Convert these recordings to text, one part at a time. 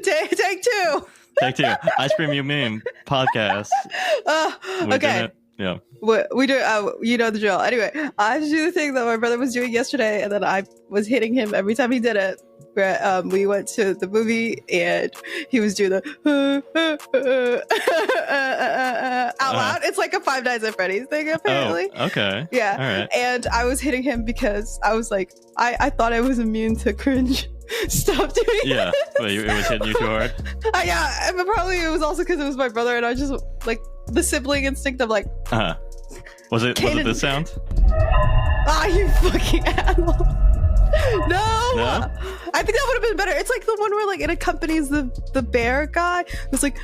Take two. Take two. Ice Cream You Meme podcast. Okay. Yeah. We do. You know the drill. Anyway, I have to do the thing that my brother was doing yesterday, and then I was hitting him every time he did it. Where we went to the movie, and he was doing the out loud. It's like a Five Nights at Freddy's thing, apparently. Oh, okay. Yeah. All right. And I was hitting him because I was like, I thought I was immune to cringe. Stop doing Yeah, but it was hitting you too hard. Yeah, but probably it was also because it was my brother, and I just like the sibling instinct of like. Was it this sound? You fucking asshole. No, I think that would have been better. It's like the one where like it accompanies the bear guy. It's like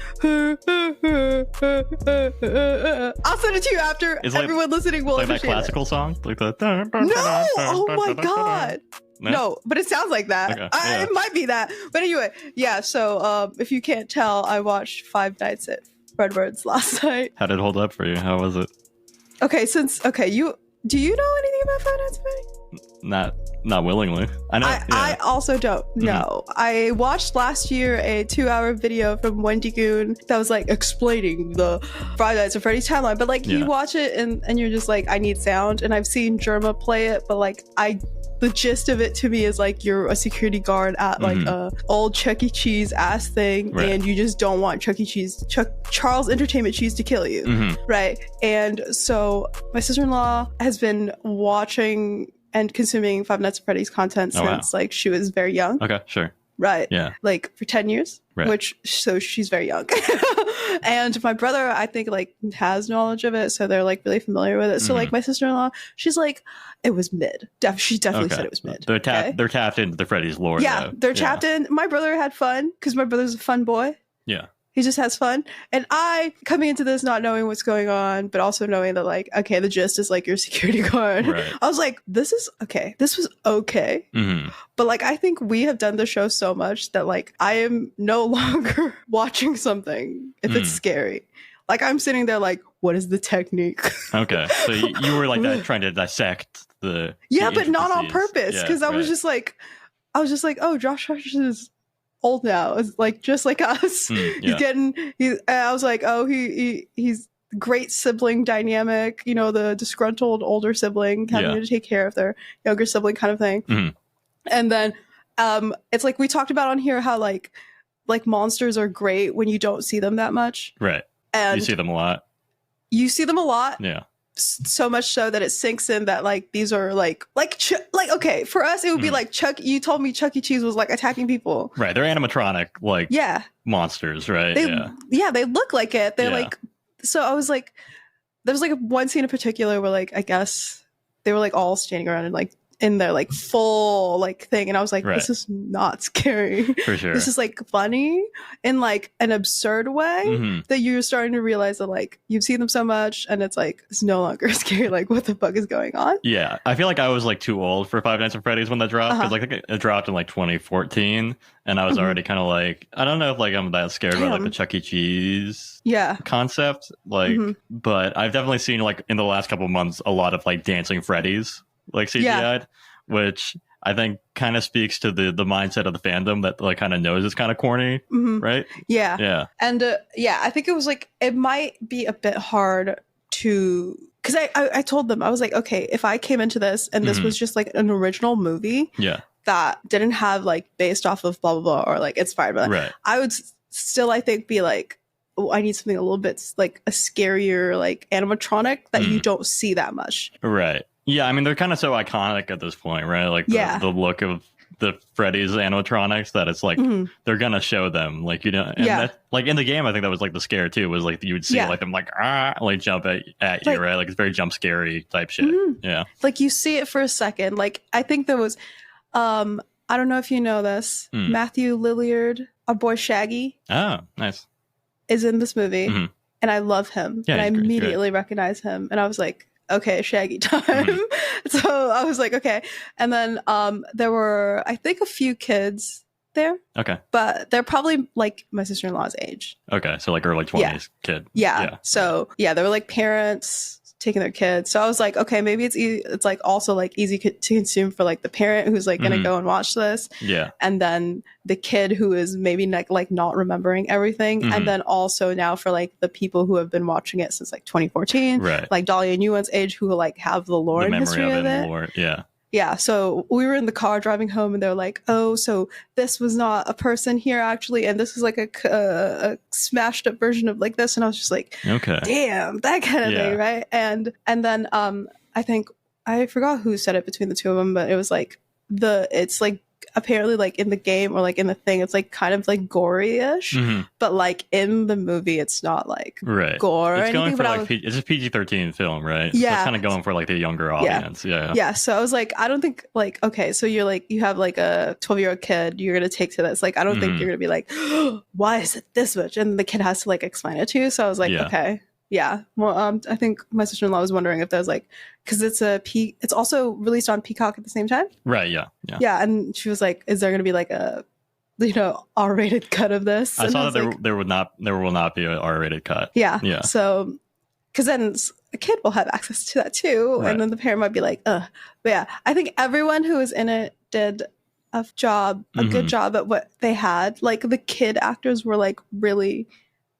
I'll send it to you after. It's everyone listening will like that appreciate classical song, like the. No, oh my god. No, but it sounds like that. Okay, yeah. It might be that. But anyway, yeah. So if you can't tell, I watched Five Nights at Fredward's last night. How did it hold up for you? How was it? Okay, do you know anything about Five Nights at Freddy's? Not willingly. I know. I also don't know. I watched last year a 2-hour video from Wendy Goon that was like explaining the Five Nights at Freddy's timeline. But like you watch it and you're just like, I need sound. And I've seen Germa play it, but like the gist of it to me is like you're a security guard at like a old Chuck E. Cheese ass thing, right. And you just don't want Charles Entertainment Cheese to kill you, right? And so my sister-in-law has been watching and consuming Five Nights at Freddy's content since like she was very young. Okay, sure. Right. Yeah. Like for 10 years, right. So she's very young. And my brother, I think like has knowledge of it. So they're like really familiar with it. So like my sister-in-law, she's like, it was mid. She definitely said it was mid. They're tapped into the Freddy's lore. Yeah. They're tapped in. My brother had fun because my brother's a fun boy. Yeah. He just has fun. And I, coming into this not knowing what's going on, but also knowing that like, okay, the gist is like your security guard. Right. I was like, this is okay. This was okay. But like, I think we have done the show so much that like, I am no longer watching something if it's scary. Like I'm sitting there like, what is the technique? Okay. So you were like that trying to dissect the but not on purpose. Because I was just like, oh, Josh is old now. It's like just like us. I was like, oh, he's great sibling dynamic, you know, the disgruntled older sibling having to take care of their younger sibling kind of thing. And then it's like we talked about on here how like monsters are great when you don't see them that much, right? And you see them a lot. Yeah. So much so that it sinks in that like these are like okay, for us it would be like you told me Chuck E. Cheese was like attacking people, right? They're animatronic like monsters, right? They look like it. They're like, so I was like, there was like one scene in particular where like I guess they were like all standing around and like in their like full like thing, and I was like, this is not scary. For sure. This is like funny in like an absurd way that you're starting to realize that like you've seen them so much and it's like it's no longer scary. Like what the fuck is going on? Yeah, I feel like I was like too old for Five Nights at Freddy's when that dropped, because like it dropped in like 2014, and I was already kind of like, I don't know if like I'm that scared about like the Chuck E. Cheese concept, like, but I've definitely seen like in the last couple of months a lot of like dancing Freddy's like CGI'd, which I think kind of speaks to the mindset of the fandom that like kind of knows it's kind of corny, right? Yeah. And I think it was like, it might be a bit hard to, because I told them, I was like, okay, if I came into this and this was just like an original movie that didn't have like based off of blah blah blah or like inspired by that, I would still I think be like, oh, I need something a little bit like a scarier like animatronic that you don't see that much, right? Yeah, I mean, they're kind of so iconic at this point, right? Like the look of the Freddy's animatronics that it's like they're gonna show them, like, you know, and that, like in the game, I think that was like the scare too, was like you would see like them like jump at you, like, right? Like it's very jump scary type shit. Yeah, like you see it for a second. Like I think there was, I don't know if you know this, Matthew Lillard, our boy Shaggy. Oh, nice. Is in this movie, and I love him, and I immediately recognize him, and I was like, okay, Shaggy time. So I was like, okay. And then there were, I think, a few kids there. Okay. But they're probably like my sister-in-law's age. Okay. So like early 20s kid. Yeah. So yeah, there were like parents taking their kids. So I was like, okay, maybe it's like also like easy to consume for like the parent who's like gonna go and watch this. Yeah. And then the kid who is maybe like not remembering everything. And then also now for like the people who have been watching it since like 2014, right? Like Dahlia and Ewan's age, who like have the lore and history of it. Lore. Yeah. Yeah, so we were in the car driving home, and they're like, "Oh, so this was not a person here actually, and this is like a smashed up version of like this." And I was just like, "Okay, damn, that kind of thing, right?" And then I think I forgot who said it between the two of them, but it was like it's like apparently like in the game or like in the thing, it's like kind of like gory-ish, but like in the movie, it's not like gore. It's going for like it's a PG-13 film, right? Yeah, so it's kind of going for like the younger audience. Yeah. So I was like, I don't think like okay, so you're like you have like a 12-year-old kid, you're gonna take to this. Like I don't think you're gonna be like, oh, why is it this much? And the kid has to like explain it to you. So I was like, okay. Yeah. Well, I think my sister-in-law was wondering if there's like, because it's also released on Peacock at the same time. Right. Yeah. Yeah. And she was like, is there going to be like a, R-rated cut of this? I saw that there will not be an R-rated cut. Yeah. Yeah. So, because then a kid will have access to that too. Right. And then the parent might be like, ugh. But yeah, I think everyone who was in it did a good job at what they had. Like the kid actors were like really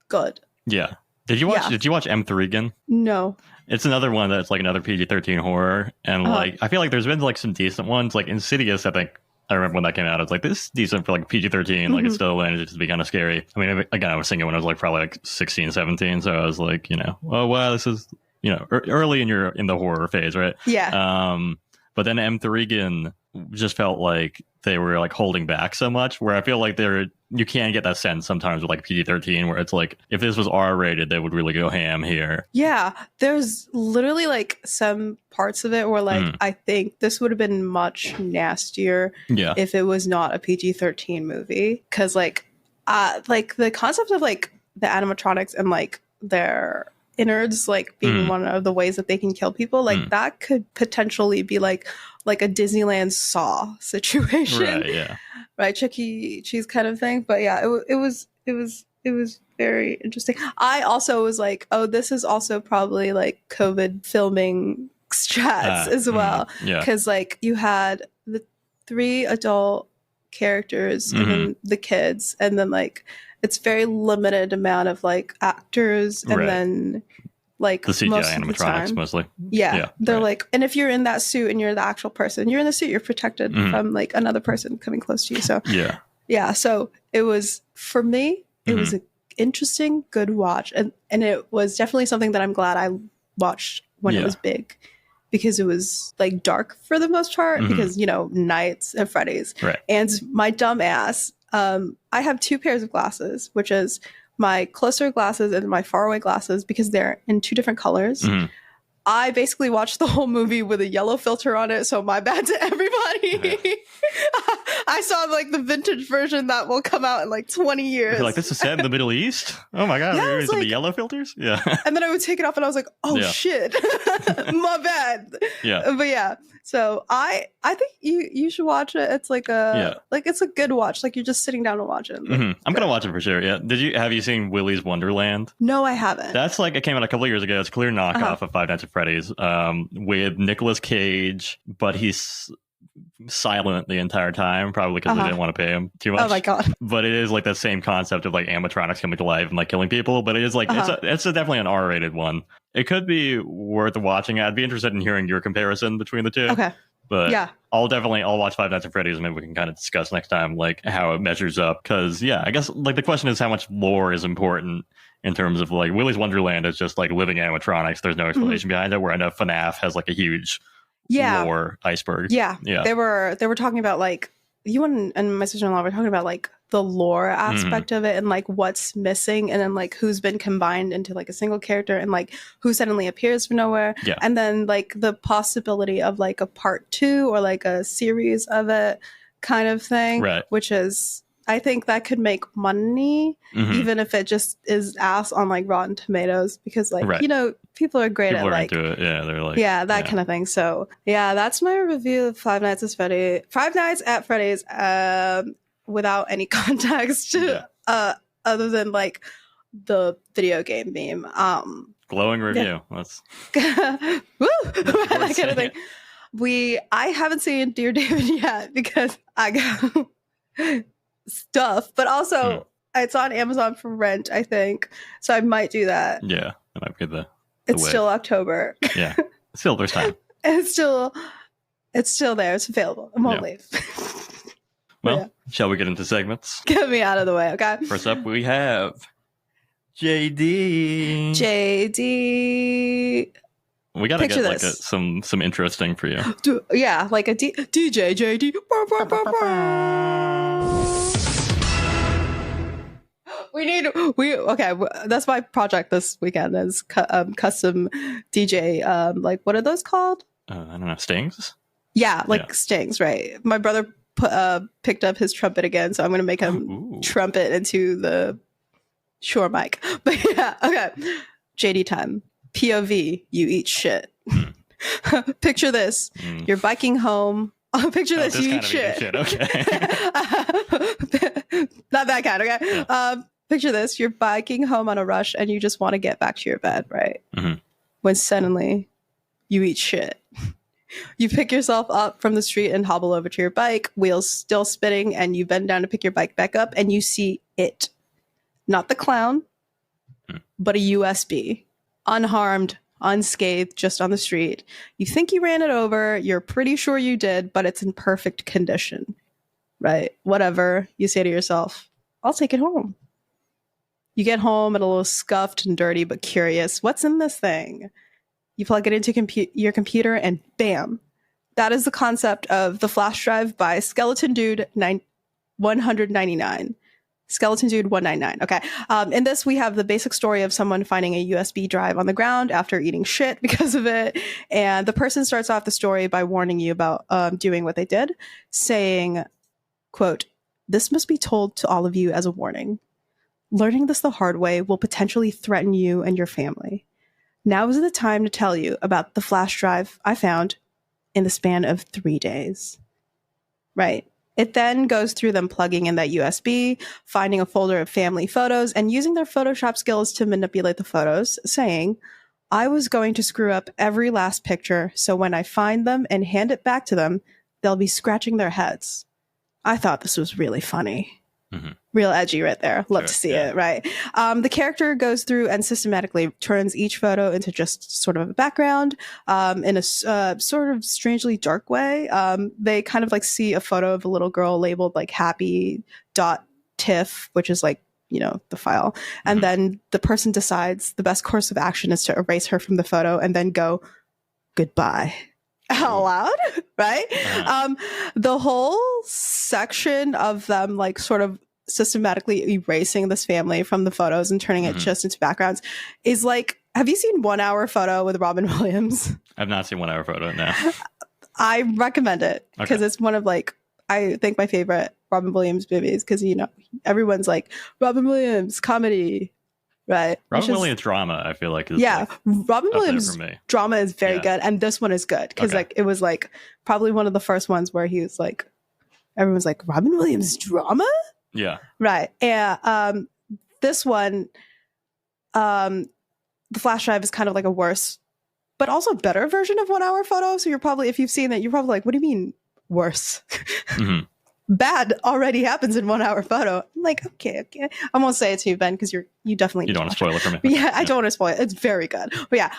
good. Yeah. Did you watch M3 No. It's another one that's like another PG-13 horror, and like I feel like there's been like some decent ones, like Insidious. I think I remember when that came out. It's like this is decent for like PG-13. Like it still manages to be kind of scary. I mean, again, I was thinking when I was like probably like 16, 17, so I was like, oh wow, this is early in the horror phase, right? Yeah. But then M3 just felt like they were like holding back so much, where I feel like you can get that sense sometimes with like PG-13, where it's like if this was R-rated, they would really go ham here. Yeah, there's literally like some parts of it where like I think this would have been much nastier if it was not a PG-13 movie, because like the concept of like the animatronics and like their innards like being one of the ways that they can kill people, like that could potentially be like a Disneyland Saw situation, right, Chuck E. Cheese kind of thing. But yeah, it was very interesting. I also was like, oh, this is also probably like COVID filming strats as well, because like you had the 3 adult characters and then the kids, and then like it's very limited amount of like actors, and then like the CGI animatronics mostly. Yeah, they're like, and if you're in that suit and you're the actual person, you're in the suit, you're protected from like another person coming close to you. So so it was, for me, it was an interesting, good watch, and it was definitely something that I'm glad I watched when it was big, because it was like dark for the most part, because nights and Fridays, and my dumb ass. I have 2 pairs of glasses, which is my closer glasses and my faraway glasses, because they're in 2 different colors. I basically watched the whole movie with a yellow filter on it, so my bad to everybody. I saw like the vintage version that will come out in like 20 years. Like, this is set in the Middle East? Oh my god, there is the yellow filters? Yeah. And then I would take it off and I was like, oh shit. My bad. Yeah. But yeah. So I think you should watch it. It's like it's a good watch. Like you're just sitting down and watch it. Like, I'm gonna watch it for sure. Yeah. Have you seen Willy's Wonderland? No, I haven't. That's like, it came out a couple of years ago. It's a clear knockoff of Five Nights at Freddy's, with Nicolas Cage, but he's silent the entire time, probably because they didn't want to pay him too much. Oh my god. But it is like that same concept of like animatronics coming to life and like killing people, but it is like it's definitely an R-rated one. It could be worth watching. I'd be interested in hearing your comparison between the two. Okay. But yeah, I'll watch Five Nights at Freddy's, and maybe we can kind of discuss next time like how it measures up, because I guess like the question is how much lore is important in terms of like Willy's Wonderland is just like living animatronics. There's no explanation behind it, where I know FNAF has like a huge lore iceberg. Yeah. They were talking about like, you and my sister-in-law were talking about like the lore aspect of it, and like what's missing, and then like who's been combined into like a single character, and like who suddenly appears from nowhere, and then like the possibility of like a part 2 or like a series of it kind of thing, which is, I think that could make money, even if it just is ass on like Rotten Tomatoes, because like people are great at like into it. Yeah, they're like that kind of thing. So yeah, that's my review of Five Nights at Freddy's, without any context other than like the video game meme. glowing review. Let's woo that kind of thing. I haven't seen Dear David yet because I got stuff, but also it's on Amazon for rent, I think. So I might do that. Yeah, that might be the it's way. Still October. Yeah, still there's time. It's still there. It's available. I won't leave. Well, shall we get into segments? Get me out of the way, okay? First up, we have JD. We gotta get like some interesting for you. Yeah, like a DJ JD. Okay. That's my project this weekend is custom DJ. Like what are those called? I don't know, stings. Yeah, like stings, right? My brother picked up his trumpet again, so I'm gonna make him trumpet into the Shure mic. But yeah, okay. JD time. POV, you eat shit. Picture this. You're biking home. Picture this, you eat shit. Okay. Not that kind, okay? Yeah. Picture this. You're biking home on a rush and you just want to get back to your bed, right? When suddenly you eat shit. You pick yourself up from the street and hobble over to your bike, wheels still spinning, and you bend down to pick your bike back up and you see it. Not the clown, but a USB. Unharmed, unscathed, just on the street. You think you ran it over. You're pretty sure you did, but it's in perfect condition. Right? Whatever. You say to yourself, I'll take it home. You get home and a little scuffed and dirty, but curious. What's in this thing? You plug it into your computer and bam. That is the concept of the flash drive by Skeleton Dude 199. Skeleton Dude 199. Okay. In this, we have the basic story of someone finding a USB drive on the ground after eating shit because of it. And the person starts off the story by warning you about doing what they did, saying, quote, "This must be told to all of you as a warning. Learning this the hard way will potentially threaten you and your family. Now is the time to tell you about the flash drive I found in the span of 3 days." Right. It then goes through them plugging in that USB, finding a folder of family photos, and using their Photoshop skills to manipulate the photos, saying, "I was going to screw up every last picture, so when I find them and hand it back to them, they'll be scratching their heads." I thought this was really funny. Real edgy right there. Love to see it, right? The character goes through and systematically turns each photo into just sort of a background in a sort of strangely dark way. They kind of like see a photo of a little girl labeled like happy.tiff, which is like, you know, the file. And then the person decides the best course of action is to erase her from the photo and then go, "Goodbye." Out loud, right? The whole section of them like sort of systematically erasing this family from the photos and turning it just into backgrounds is like, have you seen 1 Hour Photo with Robin Williams? I've not seen 1 Hour Photo, no. I recommend it because it's one of like, I think my favorite Robin Williams movies because, you know, everyone's like, Robin Williams, comedy, right? Robin Williams drama, I feel like is Robin Williams drama is very good, and this one is good because like it was like probably one of the first ones where he was like, everyone's like, Robin Williams drama, right? And this one, the flash drive is kind of like a worse, but also better version of 1 Hour Photo. So you're probably, if you've seen it, you're probably like, what do you mean worse? Bad already happens in 1 Hour Photo. I'm like, okay. I won't say it to you, Ben, because you definitely don't want to spoil it for me. Yeah, I don't want to spoil it. It's very good. But yeah,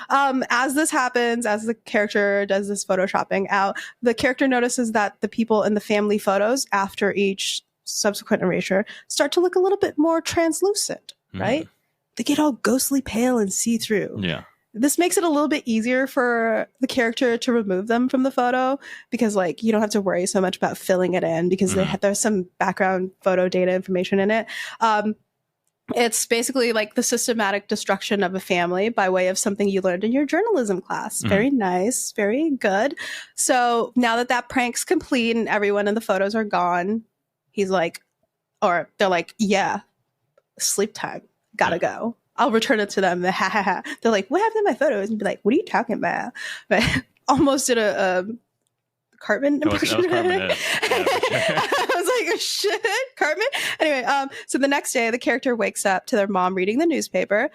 as this happens, as the character does this photoshopping out, the character notices that the people in the family photos after each subsequent erasure start to look a little bit more translucent, right? They get all ghostly pale and see-through. Yeah. This makes it a little bit easier for the character to remove them from the photo because, like, you don't have to worry so much about filling it in because there's some background photo data information in it. It's basically like the systematic destruction of a family by way of something you learned in your journalism class. Very nice, very good. So now that prank's complete and everyone in the photos are gone, he's like, or they're like, yeah, sleep time, gotta go. I'll return it to them. They're like, what happened to my photos? And be like, what are you talking about? But almost did a Cartman impression. That was Cartman. Yeah, I was like, shit, Cartman. Anyway, so the next day, the character wakes up to their mom reading the newspaper,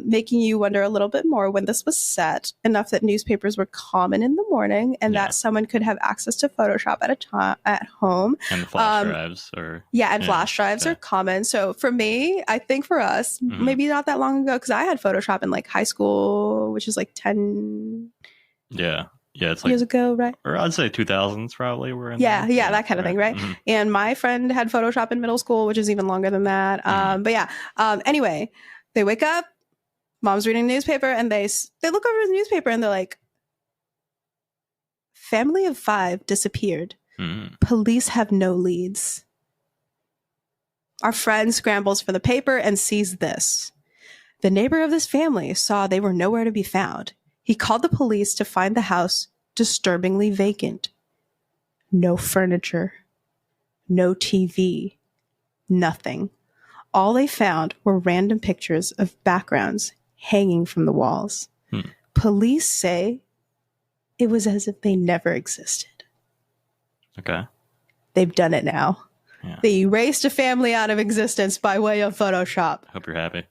making you wonder a little bit more when this was set, enough that newspapers were common in the morning and that someone could have access to Photoshop at home. And flash drives flash drives are common. So for me, I think for us, maybe not that long ago, because I had Photoshop in like high school, which is like 10 it's like years ago, right? Or I'd say 2000s probably were in there. That kind of thing, right? And my friend had Photoshop in middle school, which is even longer than that. Anyway, they wake up, mom's reading the newspaper, and they look over the newspaper and they're like, family of 5 disappeared. Police have no leads. Our friend scrambles for the paper and sees this. The neighbor of this family saw they were nowhere to be found. He called the police to find the house disturbingly vacant. No furniture, no TV, nothing. All they found were random pictures of backgrounds hanging from the walls. Police say it was as if they never existed. Okay. They've done it now. Yeah. They erased a family out of existence by way of Photoshop. Hope you're happy.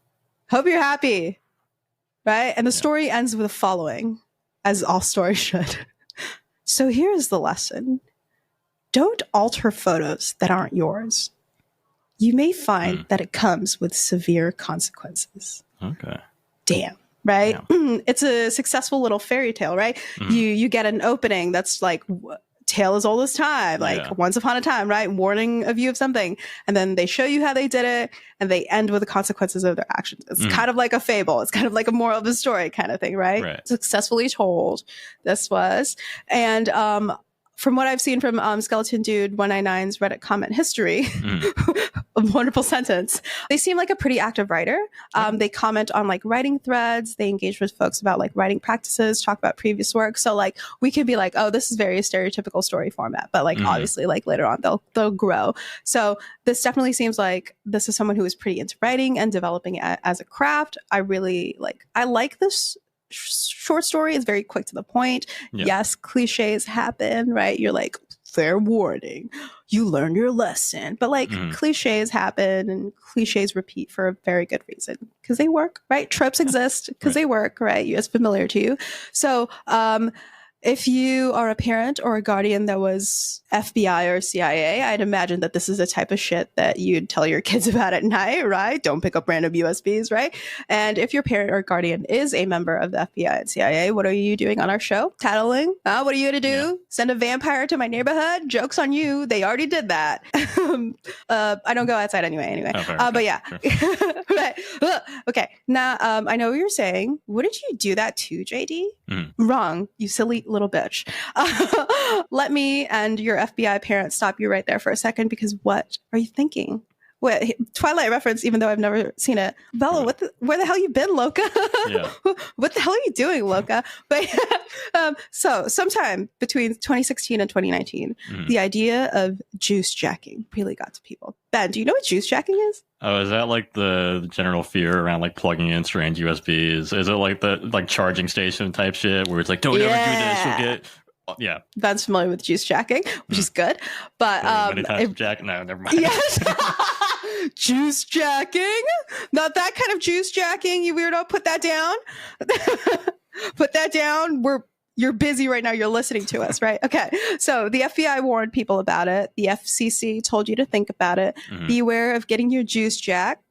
Hope you're happy. Right? And the story ends with the following, as all stories should. So here's the lesson. Don't alter photos that aren't yours. You may find that it comes with severe consequences. Okay. Damn. Right? Yeah. It's a successful little fairy tale, right? You get an opening that's like tale as old as time, like once upon a time, right? Warning of you of something. And then they show you how they did it and they end with the consequences of their actions. It's kind of like a fable. It's kind of like a moral of the story kind of thing, right? Successfully told. This was. And from what I've seen from Skeleton Dude 199's Reddit comment history, a wonderful sentence. They seem like a pretty active writer. They comment on like writing threads. They engage with folks about like writing practices, talk about previous work. So like we could be like, oh, this is very stereotypical story format, but like obviously like later on they'll grow. So this definitely seems like this is someone who is pretty into writing and developing it as a craft. I like this short story. Is very quick to the point. Yes, cliches happen, right? You're like, fair warning, you learn your lesson. But like cliches happen and cliches repeat for a very good reason because they work, right? Tropes exist because they work, right? It's familiar to you. So if you are a parent or a guardian that was FBI or CIA, I'd imagine that this is the type of shit that you'd tell your kids about at night, right? Don't pick up random USBs, right? And if your parent or guardian is a member of the FBI and CIA, what are you doing on our show? Tattling? What are you going to do? Yeah. Send a vampire to my neighborhood? Joke's on you. They already did that. I don't go outside anyway. But yeah. Sure. Right. Okay. Now, I know what you're saying. What did you do that to, JD? Wrong, you silly little bitch. Let me and your FBI parent stop you right there for a second, because what are you thinking? Wait, Twilight reference, even though I've never seen it. Bella, where the hell you been, Loca? Yeah. What the hell are you doing, Loca? But so sometime between 2016 and 2019, the idea of juice jacking really got to people. Ben, do you know what juice jacking is? Oh, is that like the general fear around like plugging in strange USBs? Is it like the like charging station type shit where it's like, don't ever do this, you'll get... Yeah. Ben's familiar with juice jacking, which is good. But many times no, never mind. Yes. Juice jacking? Not that kind of juice jacking, you weirdo. Put that down. Put that down. You're busy right now. You're listening to us, right? Okay. So the FBI warned people about it. The FCC told you to think about it. Beware of getting your juice jacked.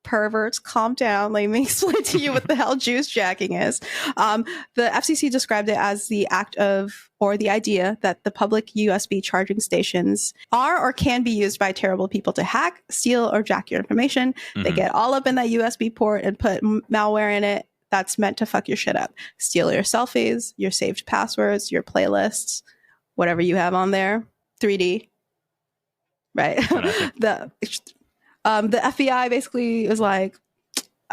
Perverts, calm down. Let me explain to you what the hell juice jacking is. The FCC described it as the act of, or the idea that the public USB charging stations are or can be used by terrible people to hack, steal, or jack your information. They get all up in that USB port and put malware in it that's meant to fuck your shit up. Steal your selfies, your saved passwords, your playlists, whatever you have on there. 3D. Right. The FBI basically is like,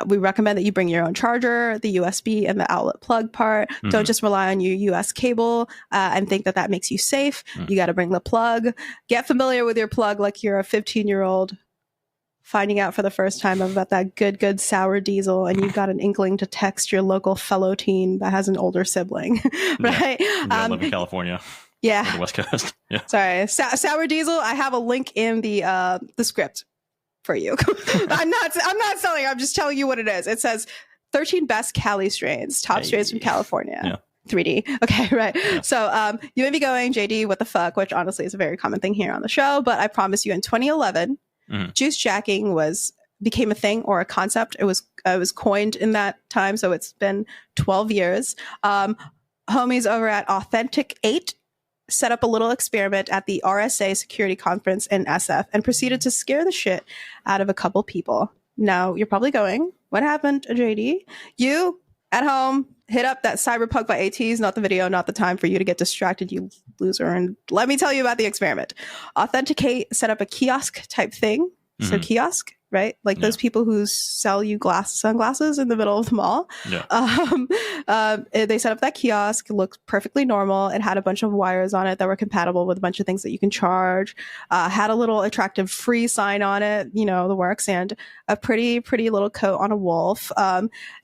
we recommend that you bring your own charger, the USB and the outlet plug part. Don't just rely on your US cable and think that makes you safe. You got to bring the plug. Get familiar with your plug like you're a 15-year-old finding out for the first time about that good sour diesel, and you've got an inkling to text your local fellow teen that has an older sibling, right? I live in California. Yeah. Or the West Coast. Yeah. Sorry. Sour Diesel, I have a link in the script for you. I'm not selling. I'm just telling you what it is. It says 13 best Cali strains, top strains from California. Yeah. 3D. Okay, right. Yeah. So you may be going, JD, what the fuck, which honestly is a very common thing here on the show. But I promise you in 2011, juice jacking became a thing or a concept. It was coined in that time. So it's been 12 years. Homies over at Authentic 8 set up a little experiment at the RSA security conference in SF and proceeded to scare the shit out of a couple people. Now, you're probably going, what happened, JD? You, at home, hit up that Cyberpunk by ATs, not the video, not the time for you to get distracted, you loser. And let me tell you about the experiment. Authenticate set up a kiosk type thing. So kiosk, right? Like those people who sell you sunglasses in the middle of the mall. Yeah. They set up that kiosk. It looked perfectly normal. It had a bunch of wires on it that were compatible with a bunch of things that you can charge. Had a little attractive free sign on it, you know, the works, and a pretty little coat on a wolf.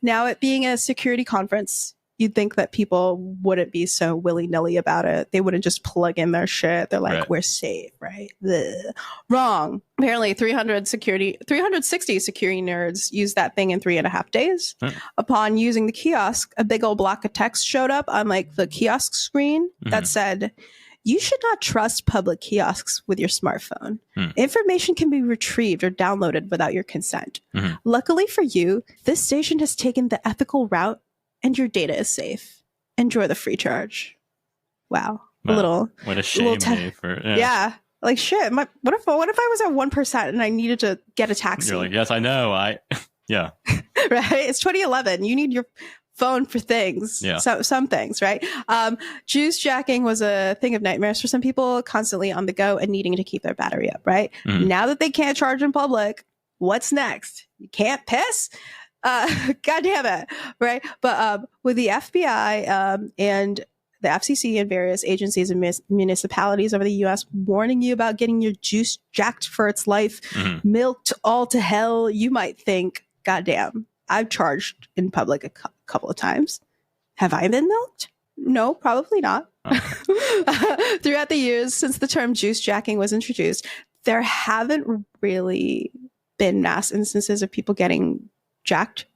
Now, it being a security conference, you'd think that people wouldn't be so willy-nilly about it. They wouldn't just plug in their shit. They're like, we're safe, right? Ugh. Wrong. Apparently 360 security nerds used that thing in 3.5 days. Upon using the kiosk, a big old block of text showed up on like the kiosk screen that said, you should not trust public kiosks with your smartphone. Information can be retrieved or downloaded without your consent. Luckily for you, this station has taken the ethical route and your data is safe. Enjoy the free charge. Wow. What a shame me for. Yeah. Like shit. What if I was at 1% and I needed to get a taxi? You're like, yes, I know. Yeah. Right. It's 2011. You need your phone for things. Yeah. So, some things, right? Juice jacking was a thing of nightmares for some people, constantly on the go and needing to keep their battery up, right? Now that they can't charge in public, what's next? You can't piss? God damn it. Right. But with the FBI and the FCC and various agencies and municipalities over the US warning you about getting your juice jacked for its life, milked all to hell, you might think, God damn, I've charged in public a couple of times. Have I been milked? No, probably not. Throughout the years since the term juice jacking was introduced, there haven't really been mass instances of people getting jacked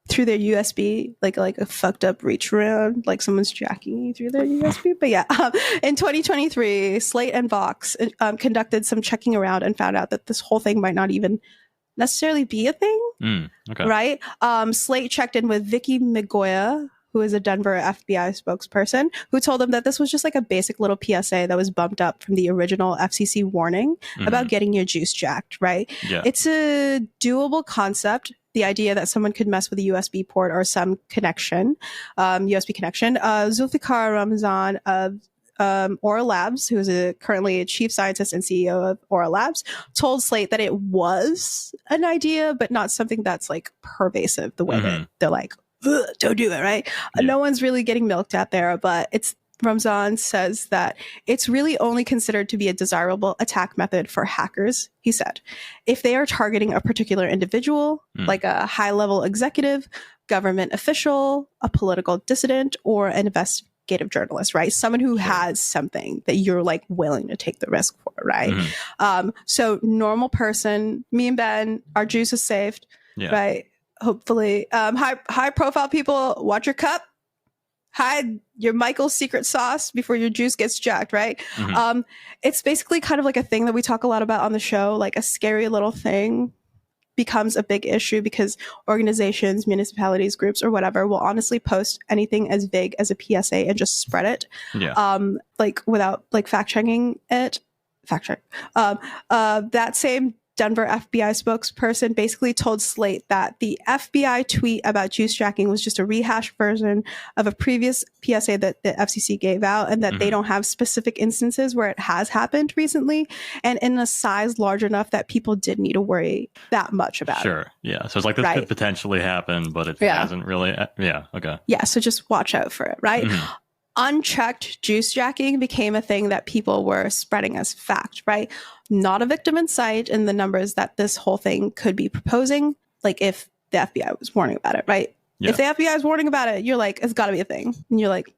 through their USB, like a fucked up reach around, like someone's jacking you through their USB. But yeah, in 2023, Slate and Vox conducted some checking around and found out that this whole thing might not even necessarily be a thing. Right? Slate checked in with Vicky Migoya, who is a Denver FBI spokesperson, who told them that this was just like a basic little PSA that was bumped up from the original FCC warning about getting your juice jacked, right? Yeah. It's a doable concept. The idea that someone could mess with a USB port or some connection, USB connection. Zulfikar Ramzan of Aura Labs, who is currently a chief scientist and CEO of Aura Labs, told Slate that it was an idea, but not something that's like pervasive the way that they're like, don't do it, right? Yeah. No one's really getting milked out there, but Ramzan says that it's really only considered to be a desirable attack method for hackers, he said. If they are targeting a particular individual, like a high-level executive, government official, a political dissident, or an investigative journalist, right? Someone who has something that you're like willing to take the risk for, right? So normal person, me and Ben, our juice is saved, right? Hopefully. High profile people, watch your cup. Hide your Michael's secret sauce before your juice gets jacked, right? It's basically kind of like a thing that we talk a lot about on the show, like a scary little thing becomes a big issue because organizations, municipalities, groups, or whatever will honestly post anything as vague as a PSA and just spread it. Like without like fact checking it. That same Denver FBI spokesperson basically told Slate that the FBI tweet about juice jacking was just a rehashed version of a previous PSA that the FCC gave out, and that they don't have specific instances where it has happened recently and in a size large enough that people did need to worry that much about it. Yeah. So it's like this could potentially happen, but it hasn't really. Okay. Yeah. So just watch out for it, right? Unchecked juice jacking became a thing that people were spreading as fact, right? Not a victim in sight in the numbers that this whole thing could be proposing. Like if the FBI was warning about it, right? Yeah. If the FBI is warning about it, you're like, it's got to be a thing. And you're like,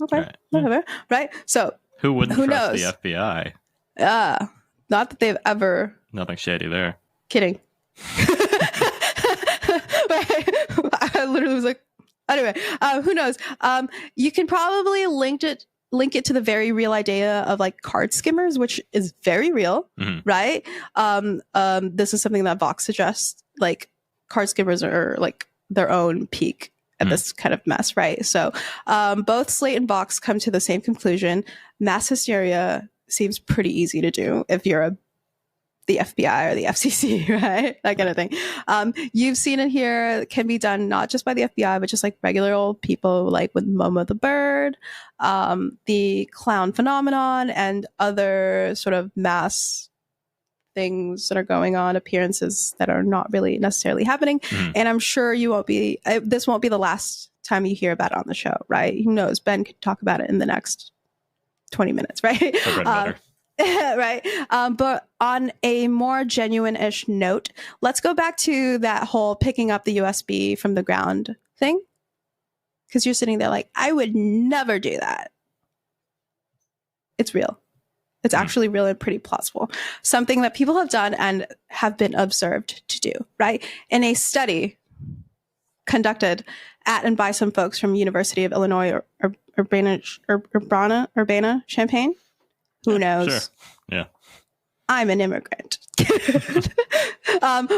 okay, whatever, right? So Who wouldn't trust the FBI? Not that they've ever. Nothing shady there. Kidding. I literally was like, anyway, who knows? You can probably link it to the very real idea of like card skimmers, which is very real, right? This is something that Vox suggests. Like card skimmers are like their own peak at this kind of mess, right? So both Slate and Vox come to the same conclusion. Mass hysteria seems pretty easy to do if you're the FBI or the FCC, right? That kind of thing. You've seen it here. It can be done not just by the FBI, but just like regular old people, like with Momo the bird, the clown phenomenon, and other sort of mass things that are going on, appearances that are not really necessarily happening. And I'm sure this won't be the last time you hear about it on the show, right? Who knows? Ben could talk about it in the next 20 minutes, right? Right. But on a more genuine-ish note, let's go back to that whole picking up the USB from the ground thing. Because you're sitting there like, I would never do that. It's real. It's actually really pretty plausible. Something that people have done and have been observed to do, right? In a study conducted at and by some folks from University of Illinois Urbana-Champaign. Who knows? Sure. Yeah. I'm an immigrant.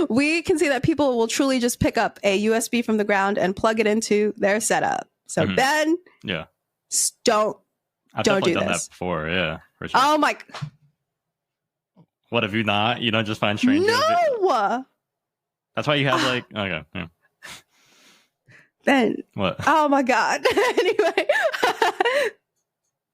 We can see that people will truly just pick up a USB from the ground and plug it into their setup. So Ben, don't do this. Done that before, yeah. For sure. Oh my! What have you not? You don't just find strangers? No. That's why you have like okay. Yeah. Ben. What? Oh my God. Anyway,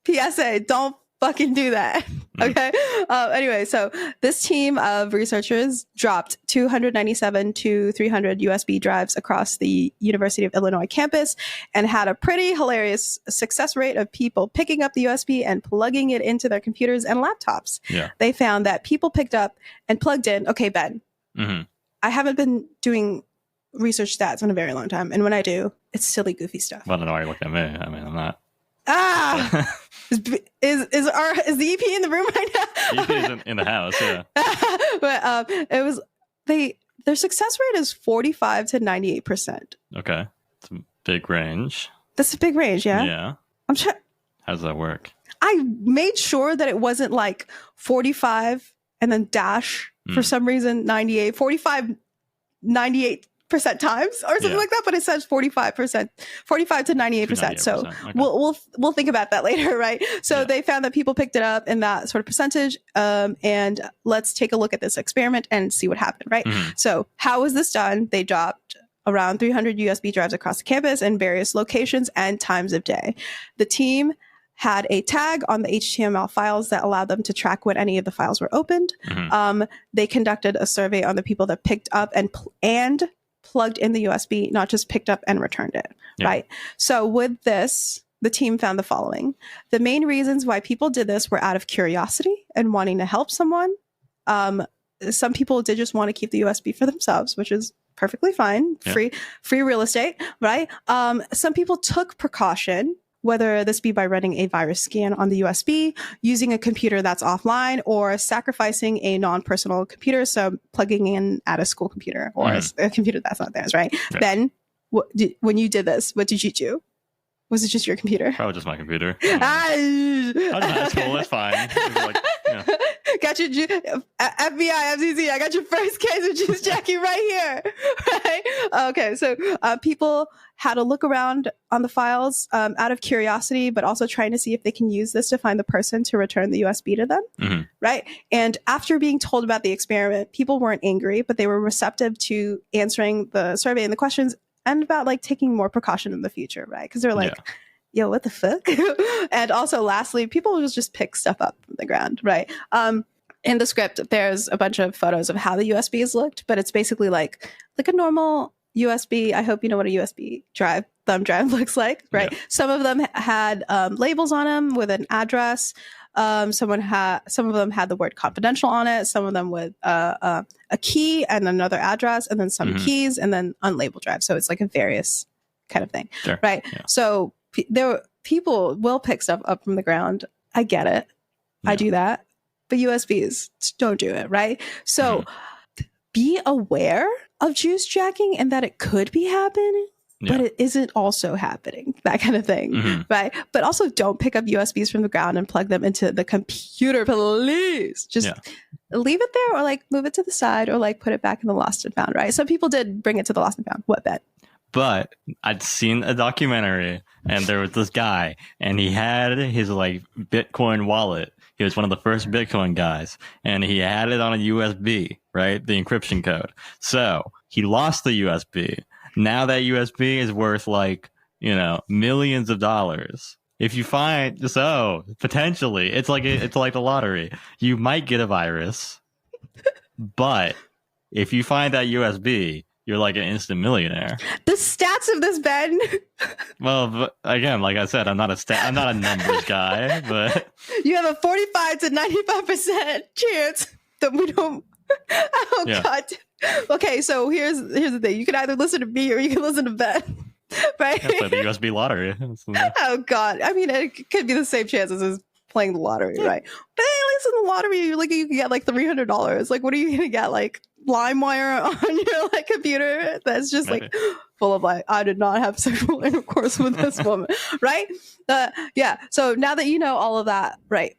PSA: don't fucking do that. Okay. Anyway, so this team of researchers dropped 297 to 300 USB drives across the University of Illinois campus and had a pretty hilarious success rate of people picking up the USB and plugging it into their computers and laptops. Yeah. They found that people picked up and plugged in. Okay, Ben, I haven't been doing research stats in a very long time. And when I do, it's silly, goofy stuff. Well, I don't know why you're looking at me. I mean, I'm not. Is the EP in the room right now? EP is in the house, yeah. But it was their success rate is 45 to 98%. Okay, it's a big range. That's a big range, yeah. Yeah. I'm trying. How does that work? I made sure that it wasn't like 45 and then dash for some reason 98, 45, 98% times or something like that, but it says 45 to 98%. So okay. we'll think about that later, right? So they found that people picked it up in that sort of percentage, and let's take a look at this experiment and see what happened, right? So how was this done? They dropped around 300 USB drives across the campus in various locations and times of day. The team had a tag on the HTML files that allowed them to track when any of the files were opened. They conducted a survey on the people that picked up and plugged in the USB, not just picked up and returned it, right? So with this, the team found the following. The main reasons why people did this were out of curiosity and wanting to help someone. Some people did just want to keep the USB for themselves, which is perfectly fine. Free real estate, right? Some people took precaution, whether this be by running a virus scan on the USB, using a computer that's offline, or sacrificing a non-personal computer, so plugging in at a school computer or a computer that's not theirs, right? Ben, when you did this, what did you do? Was it just your computer? Probably just my computer. I was in high school. That's fine. Got your FBI, FCC. I got your first case of juice Jackie right here. Right? Okay, so people had a look around on the files out of curiosity, but also trying to see if they can use this to find the person to return the USB to them. Right? And after being told about the experiment, people weren't angry, but they were receptive to answering the survey and the questions, and about like taking more precaution in the future, right? Because they're like, yo, what the fuck? And also, lastly, people will just pick stuff up from the ground, right? In the script, there's a bunch of photos of how the USBs looked, but it's basically like a normal USB. I hope you know what a USB thumb drive looks like, right? Yeah. Some of them had labels on them with an address. Some of them had the word confidential on it. Some of them with a key and another address, and then some keys, and then unlabeled drive. So it's like a various kind of thing, right? Yeah. So people will pick stuff up from the ground. I get it. I do that. But USBs, don't do it, right? So be aware of juice jacking and that it could be happening, but it isn't also happening, that kind of thing, right? But also don't pick up USBs from the ground and plug them into the computer, please. Just leave it there or like move it to the side or like put it back in the lost and found, right? Some people did bring it to the lost and found. What bet? But I'd seen a documentary and there was this guy and he had his like Bitcoin wallet. He was one of the first Bitcoin guys and he had it on a USB, right? The encryption code. So he lost the USB. Now that USB is worth like, you know, millions of dollars. If you find potentially it's like the lottery. You might get a virus, but if you find that USB, you're like an instant millionaire. The stats of this, Ben. Well, but again, like I said, I'm not a numbers guy, but you have a 45 to 95% chance that we don't. Oh God. Okay, so here's the thing. You can either listen to me or you can listen to Ben. Right? That's like the USB lottery. Oh God. I mean, it could be the same chances as playing the lottery, right? But at least in the lottery, you can get like $300. Like, what are you gonna get? Like LimeWire on your like computer that's just like full of like, I did not have sexual intercourse with this woman, right? So now that you know all of that, right?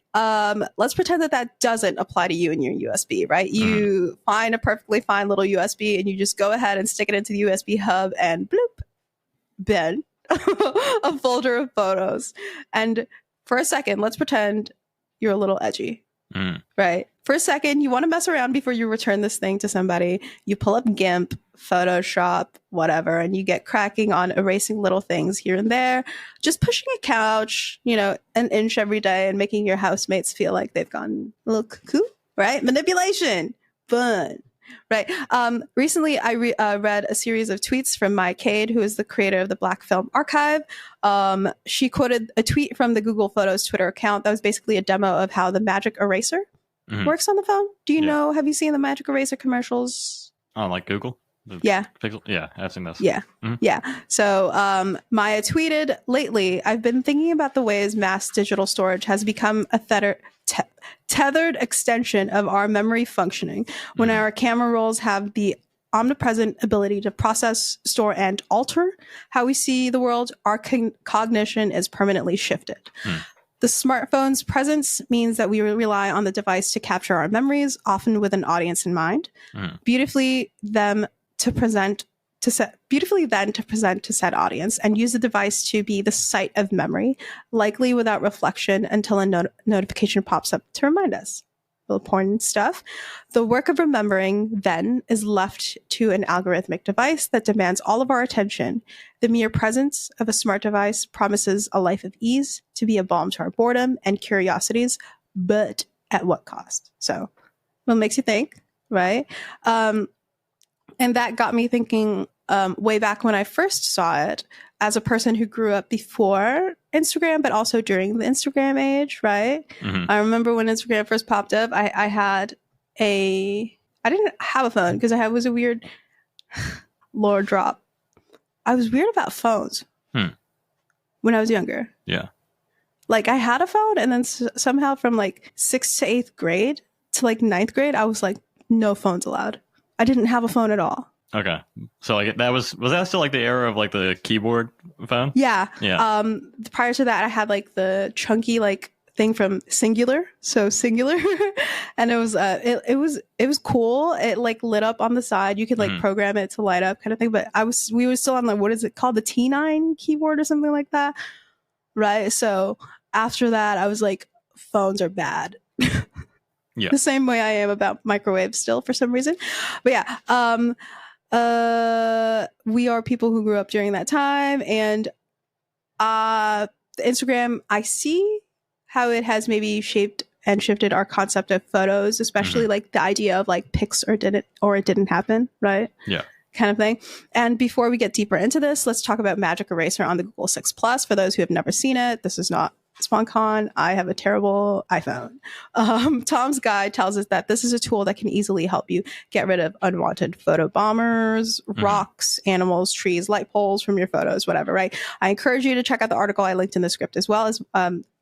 Let's pretend that doesn't apply to you and your USB, right? You find a perfectly fine little USB and you just go ahead and stick it into the USB hub and bloop, Ben, a folder of photos. And for a second, let's pretend you're a little edgy, right? For a second, you want to mess around before you return this thing to somebody. You pull up GIMP, Photoshop, whatever, and you get cracking on erasing little things here and there, just pushing a couch, you know, an inch every day and making your housemates feel like they've gone a little cuckoo, right? Manipulation, fun. Right. Recently, I read a series of tweets from Maya Cade, who is the creator of the Black Film Archive. She quoted a tweet from the Google Photos Twitter account that was basically a demo of how the magic eraser works on the phone. Do you know? Have you seen the magic eraser commercials? Oh, like Google? Pixel? Yeah, I've seen those. Yeah. Yeah. So Maya tweeted, lately, I've been thinking about the ways mass digital storage has become a tethered extension of our memory functioning when our camera rolls have the omnipresent ability to process, store, and alter how we see the world. Our cognition is permanently shifted. The smartphone's presence means that we rely on the device to capture our memories, often with an audience in mind, beautifully then to present to said audience, and use the device to be the site of memory, likely without reflection until a notification pops up to remind us. Little important stuff. The work of remembering then is left to an algorithmic device that demands all of our attention. The mere presence of a smart device promises a life of ease, to be a balm to our boredom and curiosities, but at what cost? So, what makes you think, right? And that got me thinking way back when I first saw it, as a person who grew up before Instagram, but also during the Instagram age, right? I remember when Instagram first popped up, I didn't have a phone because I was a weird lore drop. I was weird about phones when I was younger. Yeah. Like I had a phone and then somehow from like 6th to 8th grade to like 9th grade, I was like, no phones allowed. I didn't have a phone at all. Okay. So like that was that still like the era of like the keyboard phone? Yeah. Yeah. Prior to that I had like the chunky like thing from Singular. So Singular. And it was cool. It like lit up on the side. You could like program it to light up kind of thing. But we were still on like, what is it called? The T9 keyboard or something like that. Right. So after that I was like, phones are bad. Yeah. The same way I am about microwaves still for some reason. But yeah, we are people who grew up during that time, and the Instagram, I see how it has maybe shaped and shifted our concept of photos, especially like the idea of like pics or it didn't happen, right? Yeah. Kind of thing. And before we get deeper into this, let's talk about Magic Eraser on the Google 6 Plus. For those who have never seen it, this is not SpawnCon. I have a terrible iPhone. Tom's guide tells us that this is a tool that can easily help you get rid of unwanted photo bombers, rocks, animals, trees, light poles from your photos, whatever, right? I encourage you to check out the article I linked in the script as well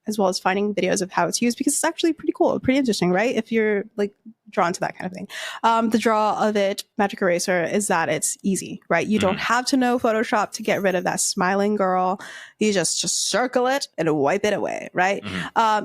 as well as finding videos of how it's used, because it's actually pretty cool, pretty interesting, right? If you're like drawn to that kind of thing. The draw of it, Magic Eraser, is that it's easy, right? You don't have to know Photoshop to get rid of that smiling girl. You just circle it and wipe it away, right?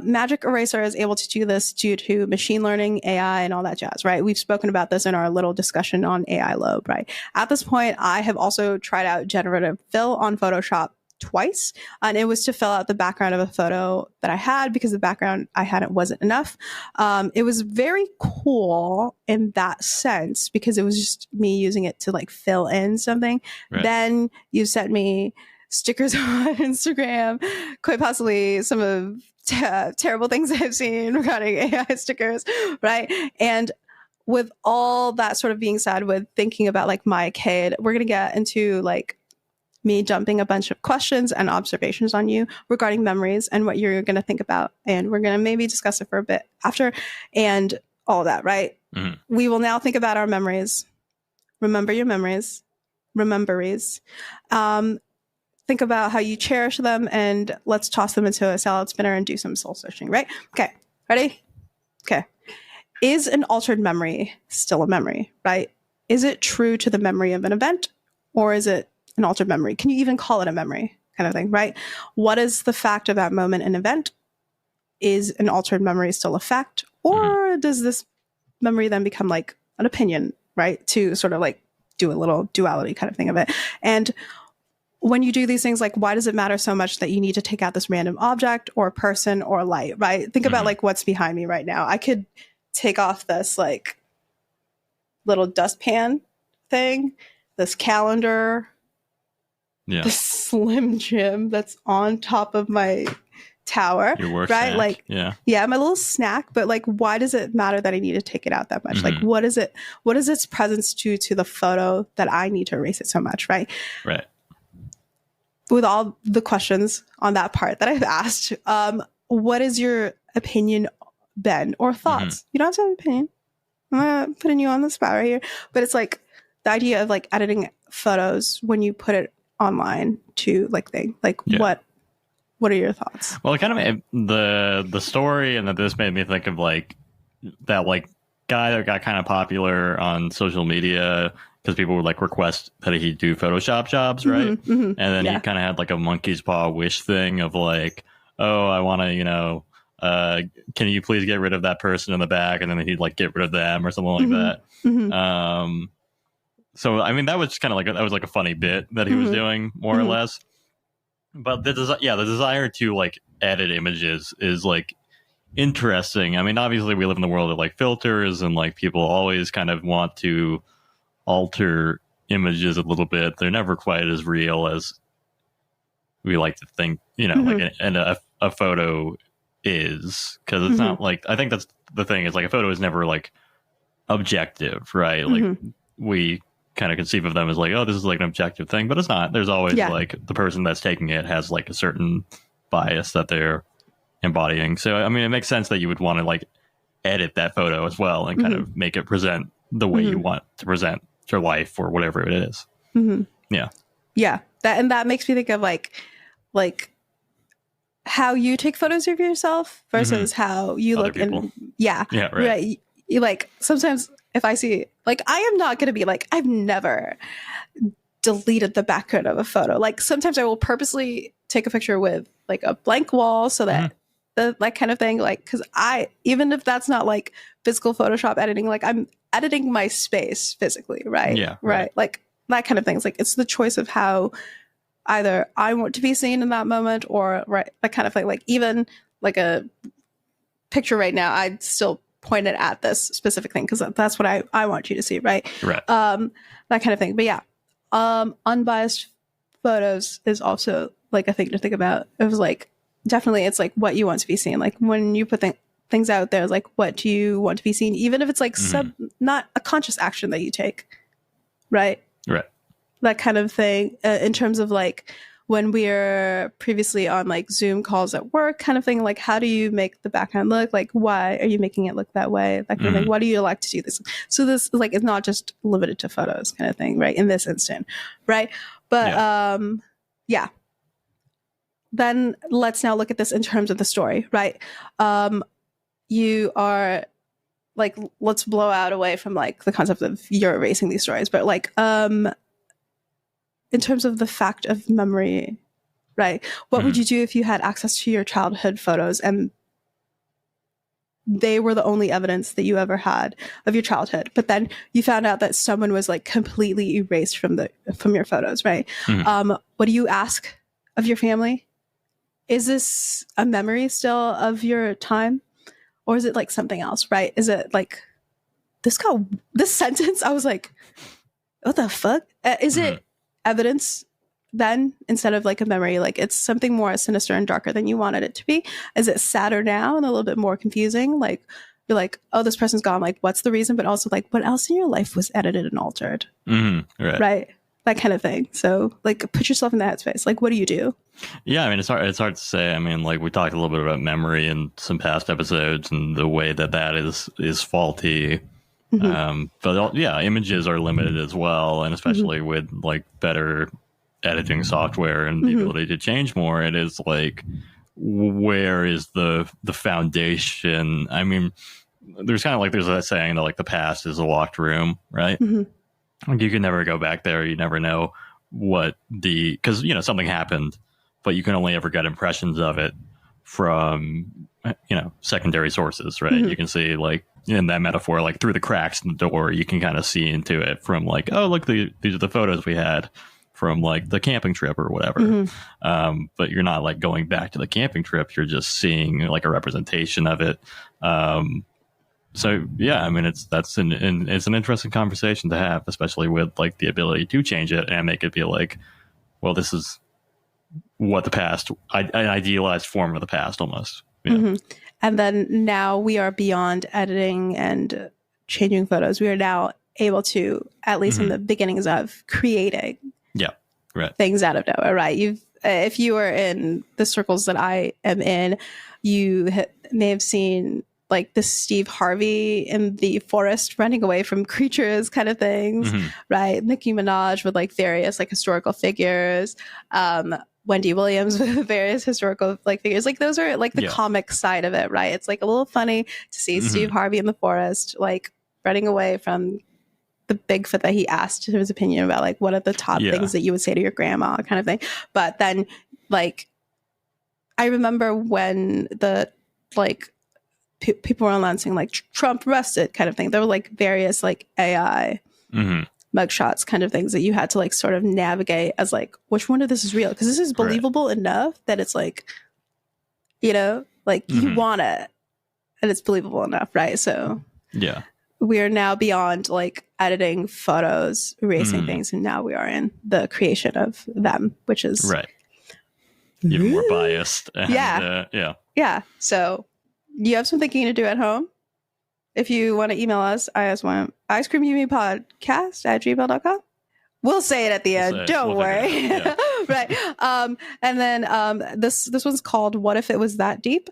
Magic Eraser is able to do this due to machine learning, AI, and all that jazz, right? We've spoken about this in our little discussion on AI Lobe, right? At this point, I have also tried out generative fill on Photoshop twice, and it was to fill out the background of a photo that I had, because the background I had wasn't enough. It was very cool in that sense, because it was just me using it to like fill in something. Right. Then you sent me stickers on Instagram, quite possibly some of terrible things I've seen regarding AI stickers, right? And with all that sort of being said, with thinking about like my kid, we're going to get into like me dumping a bunch of questions and observations on you regarding memories and what you're going to think about. And we're going to maybe discuss it for a bit after and all that, right? We will now think about our memories. Remember your memories. Rememberies. Think about how you cherish them, and let's toss them into a salad spinner and do some soul searching, right? Okay. Ready? Okay. Is an altered memory still a memory, right? Is it true to the memory of an event, or is it an altered memory? Can you even call it a memory, kind of thing, right? What is the fact of that moment and event? Is an altered memory still a fact, or does this memory then become like an opinion, right? To sort of like do a little duality kind of thing of it. And when you do these things, like, why does it matter so much that you need to take out this random object or person or light, right? Think about like what's behind me right now. I could take off this like little dustpan thing, this calendar, the Slim Jim that's on top of my tower, your work right? snack. Like, yeah, my little snack. But like, why does it matter that I need to take it out that much? Like, what is it? What is its presence to the photo that I need to erase it so much, right? Right. With all the questions on that part that I've asked, what is your opinion, Ben, or thoughts? You don't have to have an opinion. I'm not putting you on the spot right here, but it's like the idea of like editing photos when you put it online to like thing. Like, what are your thoughts? Well, it kind of the story, and that this made me think of like that like guy that got kind of popular on social media because people would like request that he do Photoshop jobs, right? And then he kind of had like a monkey's paw wish thing of like, oh, I want to, you know, can you please get rid of that person in the back? And then he'd like get rid of them or something like that. So, I mean, that was kind of like, that was like a funny bit that he was doing more or less. But the desire to like edit images is like interesting. I mean, obviously we live in the world of like filters, and like people always kind of want to alter images a little bit. They're never quite as real as we like to think, you know, like a photo is, because it's not like, I think that's the thing, is like a photo is never like objective, right? Like we kind of conceive of them as like, oh, this is like an objective thing, but it's not. There's always like the person that's taking it has like a certain bias that they're embodying. So I mean, it makes sense that you would want to like edit that photo as well and kind of make it present the way you want to present your life or whatever it is. Yeah that makes me think of like how you take photos of yourself versus how you Other look people. right. You, like, sometimes if I see, like, I am not going to be like, I've never deleted the background of a photo. Like, sometimes I will purposely take a picture with like a blank wall so that the like kind of thing, like, because even if that's not like physical Photoshop editing, like I'm editing my space physically, right? Right. Like that kind of thing. It's like, it's the choice of how either I want to be seen in that moment, or that kind of thing. Like, even like a picture right now, I'd still point it at this specific thing because that's what I want you to see, right? That kind of thing. But yeah, unbiased photos is also like a thing to think about. It was like, definitely, it's like what you want to be seen. Like when you put things out there, like what do you want to be seen, even if it's like not a conscious action that you take, right? That kind of thing. In terms of like when we're previously on like Zoom calls at work kind of thing, like how do you make the background look? Like why are you making it look that way? That kind of thing. Why do you like to do this? So this is like, it's not just limited to photos kind of thing, right? In this instant, right? But yeah. then let's now look at this in terms of the story, right? You are like, let's blow out away from like the concept of you're erasing these stories, but like in terms of the fact of memory, right? What would you do if you had access to your childhood photos and they were the only evidence that you ever had of your childhood, but then you found out that someone was like completely erased from your photos, right? What do you ask of your family? Is this a memory still of your time, or is it like something else, right? Is it like this sentence? I was like, what the fuck? Is it evidence then instead of like a memory? Like it's something more sinister and darker than you wanted it to be? Is it sadder now and a little bit more confusing? Like you're like, oh, this person's gone. Like, what's the reason? But also like, what else in your life was edited and altered? Right. That kind of thing. So like put yourself in that headspace. Like, what do you do? Yeah, I mean, it's hard to say. I mean, like we talked a little bit about memory in some past episodes and the way that is faulty. But yeah, images are limited as well. And especially with like better editing software and the ability to change more, it is like, where is the foundation? I mean, there's kind of like, there's that saying that like the past is a locked room, right? Like you can never go back there. You never know because you know something happened, but you can only ever get impressions of it from secondary sources, right? You can see like in that metaphor, like through the cracks in the door, you can kind of see into it from like, oh look, these are the photos we had from like the camping trip or whatever. But you're not like going back to the camping trip. You're just seeing like a representation of it. So yeah, I mean, it's an interesting conversation to have, especially with like the ability to change it and make it be like, well, this is what the past, an idealized form of the past almost. And then now we are beyond editing and changing photos. We are now able to, at least in the beginnings of creating things out of nowhere, right? If you were in the circles that I am in, you may have seen like the Steve Harvey in the forest running away from creatures kind of things, right? Nicki Minaj with like various like historical figures, Wendy Williams with various historical like figures. Like those are like the comic side of it, right? It's like a little funny to see Steve Harvey in the forest, like running away from the Bigfoot that he asked his opinion about, like what are the top things that you would say to your grandma kind of thing. But then like, I remember when the like, people were online saying like Trump arrested kind of thing. There were like various like AI mugshots kind of things that you had to like sort of navigate as like, which one of this is real? Because this is believable enough that it's like, like you want it and it's believable enough, right? So yeah, we are now beyond like editing photos, erasing things, and now we are in the creation of them, which is even more biased. And, yeah. So you have some thinking to do at home. If you want to email us, icecreamyumipodcast@gmail.com. We'll say it at the end. Don't worry. Right. And then this one's called "What If It Was That Deep?"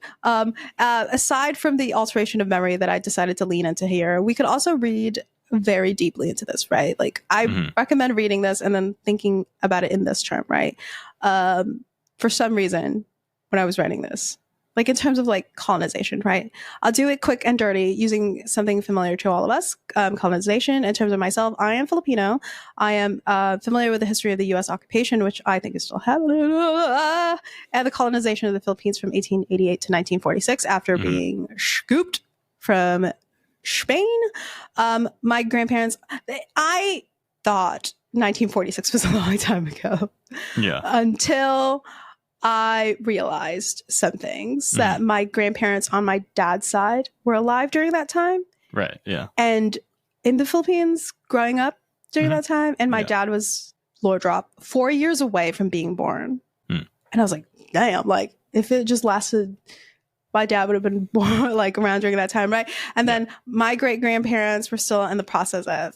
Aside from the alteration of memory that I decided to lean into here, we could also read very deeply into this, right? Like I recommend reading this and then thinking about it in this term, right? For some reason, when I was writing this, like in terms of like colonization, right? I'll do it quick and dirty using something familiar to all of us. Colonization, in terms of myself, I am Filipino. I am familiar with the history of the U.S. occupation, which I think is still happening, and the colonization of the Philippines from 1888 to 1946 after being scooped from Spain. My grandparents, I thought 1946 was a long time ago. Yeah. Until I realized some things that my grandparents on my dad's side were alive during that time. Right. Yeah. And in the Philippines growing up during that time. And my dad was floor drop 4 years away from being born. And I was like, damn, like if it just lasted, my dad would have been born like around during that time. Right. And then my great grandparents were still in the process of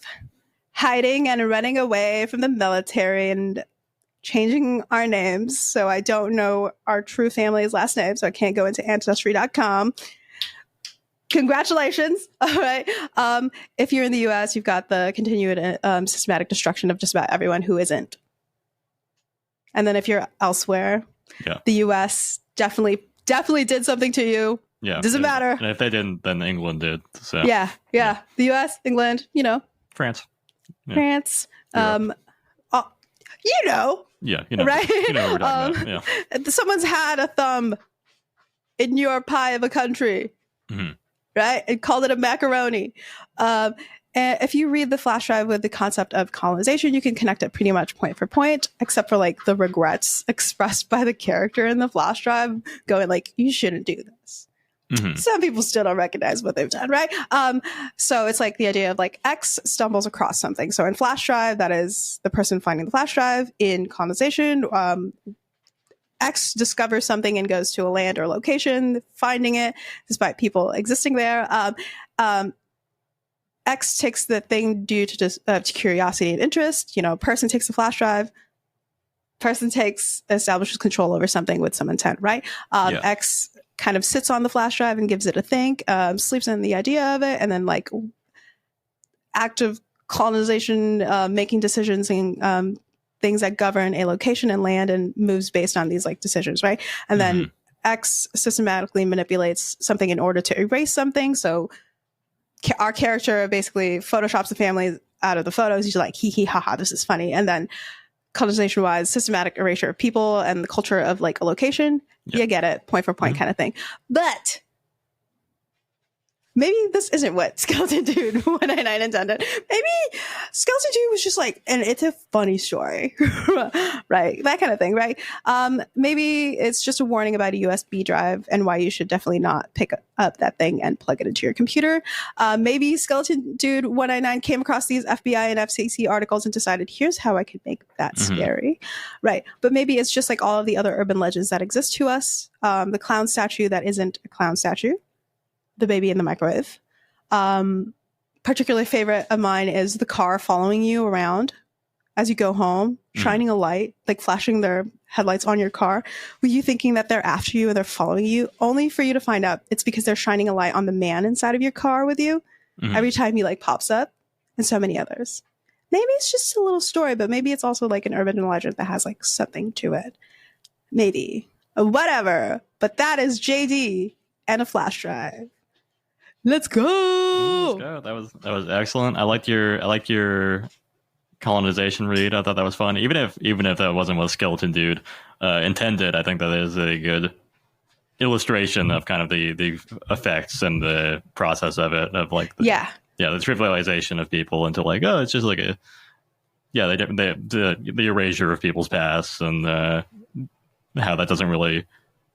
hiding and running away from the military and changing our names. So I don't know our true family's last name, so I can't go into ancestry.com. Congratulations. All right. If you're in the US, you've got the continued systematic destruction of just about everyone who isn't. And then if you're elsewhere, Yeah. The US definitely did something to you. Yeah. Doesn't matter. And if they didn't, then England did. So yeah. The US, England, France. Yeah. France. Yeah, right? You know what we're talking about. Yeah. Someone's had a thumb in your pie of a country, right? And called it a macaroni. And if you read the flash drive with the concept of colonization, you can connect it pretty much point for point, except for like the regrets expressed by the character in the flash drive going like, you shouldn't do this. Some people still don't recognize what they've done, right? So it's like the idea of like X stumbles across something. So in flash drive, that is the person finding the flash drive. In colonization, X discovers something and goes to a land or location, finding it despite people existing there. X takes the thing due to just curiosity and interest. Person takes the flash drive. Person establishes control over something with some intent, right? X kind of sits on the flash drive and gives it a think, sleeps in the idea of it, and then like active colonization, making decisions and things that govern a location and land and moves based on these like decisions, right? And then X systematically manipulates something in order to erase something. So our character basically photoshops the family out of the photos. He's like, hee hee ha ha, this is funny. And then colonization-wise, systematic erasure of people and the culture of like a location. You get it, point for point kind of thing. But maybe this isn't what Skeleton Dude 199 intended. Maybe Skeleton Dude was just like, and it's a funny story, right? That kind of thing, right? Maybe it's just a warning about a USB drive and why you should definitely not pick up that thing and plug it into your computer. Maybe Skeleton Dude 199 came across these FBI and FCC articles and decided, here's how I could make that scary, right? But maybe it's just like all of the other urban legends that exist to us. The clown statue that isn't a clown statue. The baby in the microwave. Particularly favorite of mine is the car following you around as you go home, shining a light, like flashing their headlights on your car, with you thinking that they're after you and they're following you, only for you to find out it's because they're shining a light on the man inside of your car with you every time he like pops up, and so many others. Maybe it's just a little story, but maybe it's also like an urban legend that has like something to it. Maybe. Whatever. But that is JD and a flash drive. Let's go. Ooh, let's go. That was excellent. I liked your colonization read. I thought that was fun. Even if that wasn't what Skeleton Dude intended, I think that is a good illustration of kind of the effects and the process of it, of like the trivialization of people into like, oh, it's just like the erasure of people's past, and how that doesn't really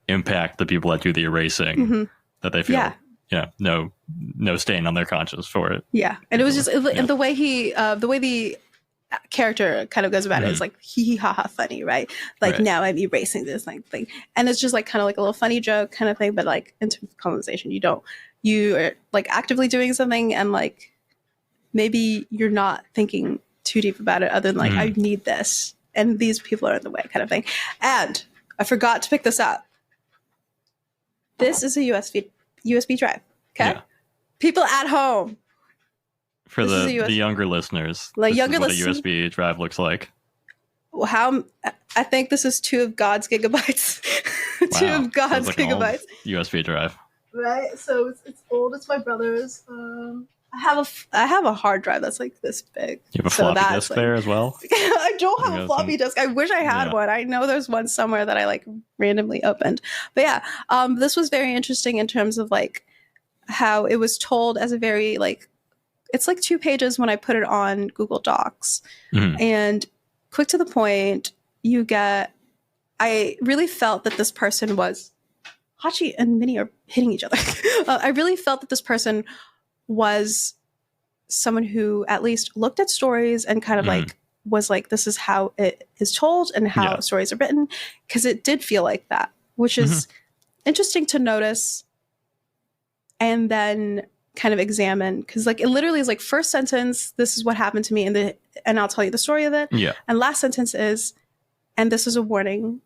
impact the people that do the erasing, that they feel no stain on their conscience for it. Yeah. And it was just the way the character kind of goes about it is like hee hee ha ha funny, right? Like now I'm erasing this like thing. And it's just like kind of like a little funny joke kind of thing, but like in terms of colonization, you are like actively doing something and like maybe you're not thinking too deep about it other than like I need this and these people are in the way kind of thing. And I forgot to pick this up. This is a USB drive. Okay. Yeah. People at home. For the younger listeners, like this is what a USB drive looks like. How I think this is 2 of God's gigabytes. Wow. 2 of God's gigabytes. USB drive. Right. So it's old. It's my brother's. I have a hard drive that's like this big. You have a floppy disk there as well? I don't have a floppy disk. I wish I had one. I know there's one somewhere that I like randomly opened. But yeah, this was very interesting in terms of like how it was told as a very like, it's like 2 pages when I put it on Google Docs. And quick to the point, I really felt that this person was, Hachi and Minnie are hitting each other. I really felt that this person was someone who at least looked at stories and kind of like was like, this is how it is told and how stories are written, because it did feel like that, which is interesting to notice and then kind of examine, because like it literally is like first sentence, this is what happened to me, and I'll tell you the story of it. And last sentence is, and this is a warning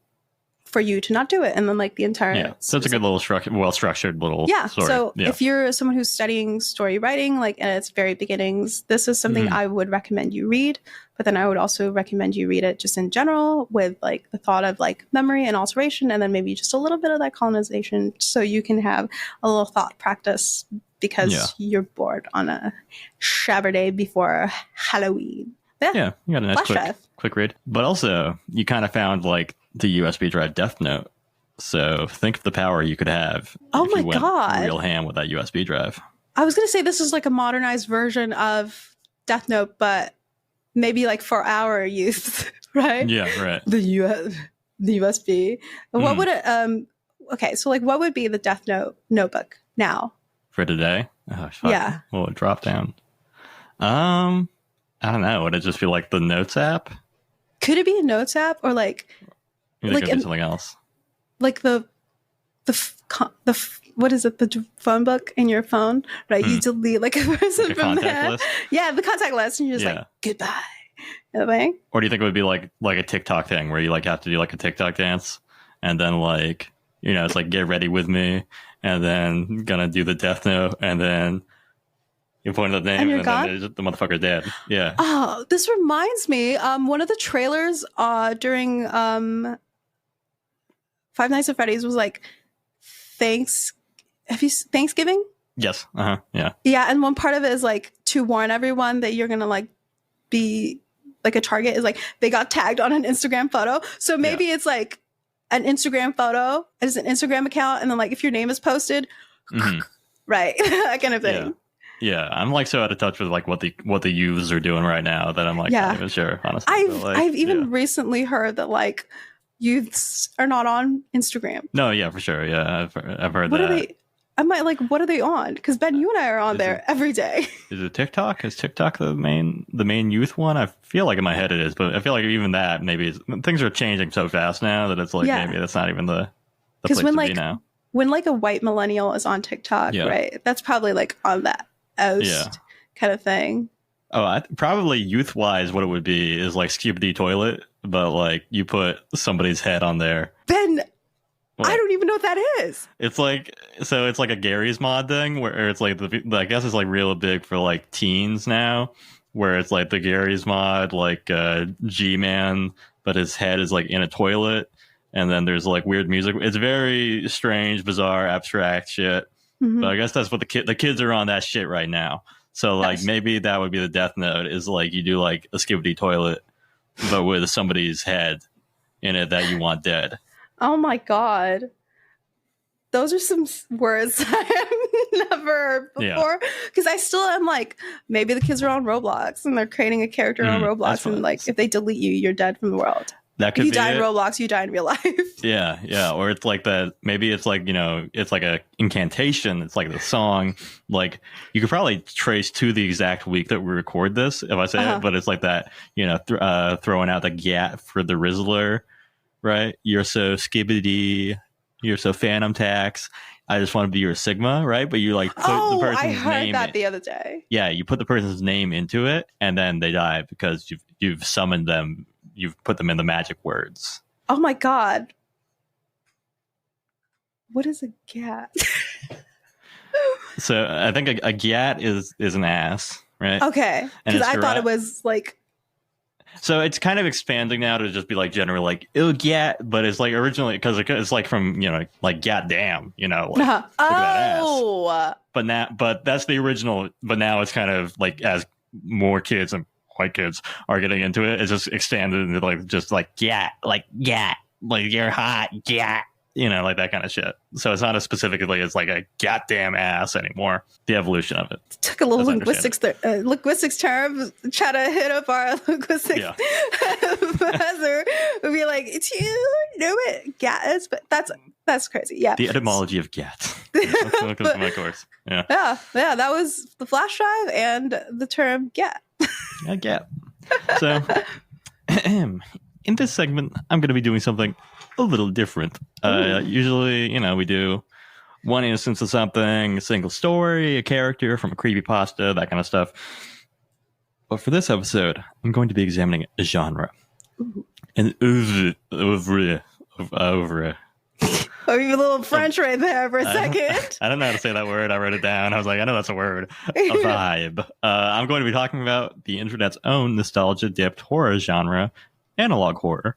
for you to not do it. And then like the entire so it's a good little well-structured little story. So if you're someone who's studying story writing, like at its very beginnings, this is something I would recommend you read. But then I would also recommend you read it just in general with like the thought of like memory and alteration, and then maybe just a little bit of that colonization, so you can have a little thought practice because you're bored on a Saturday before Halloween. Yeah, you got a nice quick read. But also, you kind of found like the USB drive Death Note. So think of the power you could have if you went real ham with that USB drive. I was going to say this is like a modernized version of Death Note, but maybe like for our youth, right? Yeah, right. The USB. What would it, okay, so like what would be the Death Note notebook now? For today? Oh, fuck. Yeah. Well, it dropped down. I don't know. Would it just be like the Notes app? Could it be a Notes app or like... Like could be something else. Like the what is it? The phone book in your phone, right? You delete like a person like from there. List? Yeah, the contact list, and you're just like goodbye. You know what I mean? Or do you think it would be like a TikTok thing where you like have to do like a TikTok dance, and then like it's like get ready with me, and then gonna do the Death Note, and then you point at the name, and then the motherfucker's dead. Yeah. Oh, this reminds me. One of the trailers during Five Nights at Freddy's was like Thanksgiving? Yes. Yeah. Yeah, and one part of it is like to warn everyone that you're gonna like be like a target is like they got tagged on an Instagram photo. So maybe it's like an Instagram photo, it's an Instagram account, and then like if your name is posted, right, that kind of thing. Yeah, I'm like so out of touch with like what the youths are doing right now that I'm like not even sure. Honestly, I've even recently heard that like youths are not on Instagram. No, yeah, for sure. Yeah, I've heard what that. Are they? I might like. What are they on? Because Ben, you and I are on there every day. Is it TikTok? Is TikTok the main youth one? I feel like in my head it is, but I feel like even that maybe things are changing so fast now that it's like maybe that's not even the place to be now. When like a white millennial is on TikTok, right? That's probably like on that kind of thing. Oh, probably youth-wise, what it would be is like Skibidi Toilet, but like you put somebody's head on there. Ben, I don't even know what that is. It's like a Gary's Mod thing where it's like I guess it's like real big for like teens now, where it's like the Gary's Mod, like G-Man, but his head is like in a toilet, and then there's like weird music. It's very strange, bizarre, abstract shit. But I guess that's what the kids are on that shit right now. So like maybe that would be the Death Note is like you do like a Skibidi Toilet, but with somebody's head in it that you want dead. Oh my god, those are some words I have never heard before. Because I still am like, maybe the kids are on Roblox and they're creating a character on Roblox, and like if they delete you, you're dead from the world. That could if you die in Roblox, you die in real life. Yeah. Or it's like that. Maybe it's like, it's like a incantation. It's like the song. Like you could probably trace to the exact week that we record this, if I say it, but it's like that, throwing out the gat for the Rizzler, right? You're so skibbity. You're so Phantom Tax. I just want to be your Sigma, right? But you like put the person's name. I heard that the other day. Yeah, you put the person's name into it, and then they die because you've summoned them. You've put them in the magic words. Oh my god. What is a gat? So I think a gat is an ass, right? Okay. Because I thought it was like... So it's kind of expanding now to just be like general like, ew, gat, but it's like originally, because it's like from, like goddamn, like, look at that ass. But that's the original, but now it's kind of like as more kids and white kids are getting into it, it's just expanded into like just like yeah, like you're hot, yeah, like that kind of shit. So it's not as specifically as like a goddamn ass anymore. The evolution of it took a little linguistics term, try to hit up our linguistics professor. Would be like, do you know it gat? But that's crazy. Yeah, the etymology of gat. That's what comes to my course. Yeah. That was the flash drive and the term gat. I get. So, in this segment, I'm going to be doing something a little different. Usually, we do one instance of something, a single story, a character from a creepypasta, that kind of stuff. But for this episode, I'm going to be examining a genre. An oeuvre over. Oh, you a little French right there for a second. I don't know how to say that word. I wrote it down. I was like, I know that's a word. A vibe. I'm going to be talking about the internet's own nostalgia-dipped horror genre, analog horror.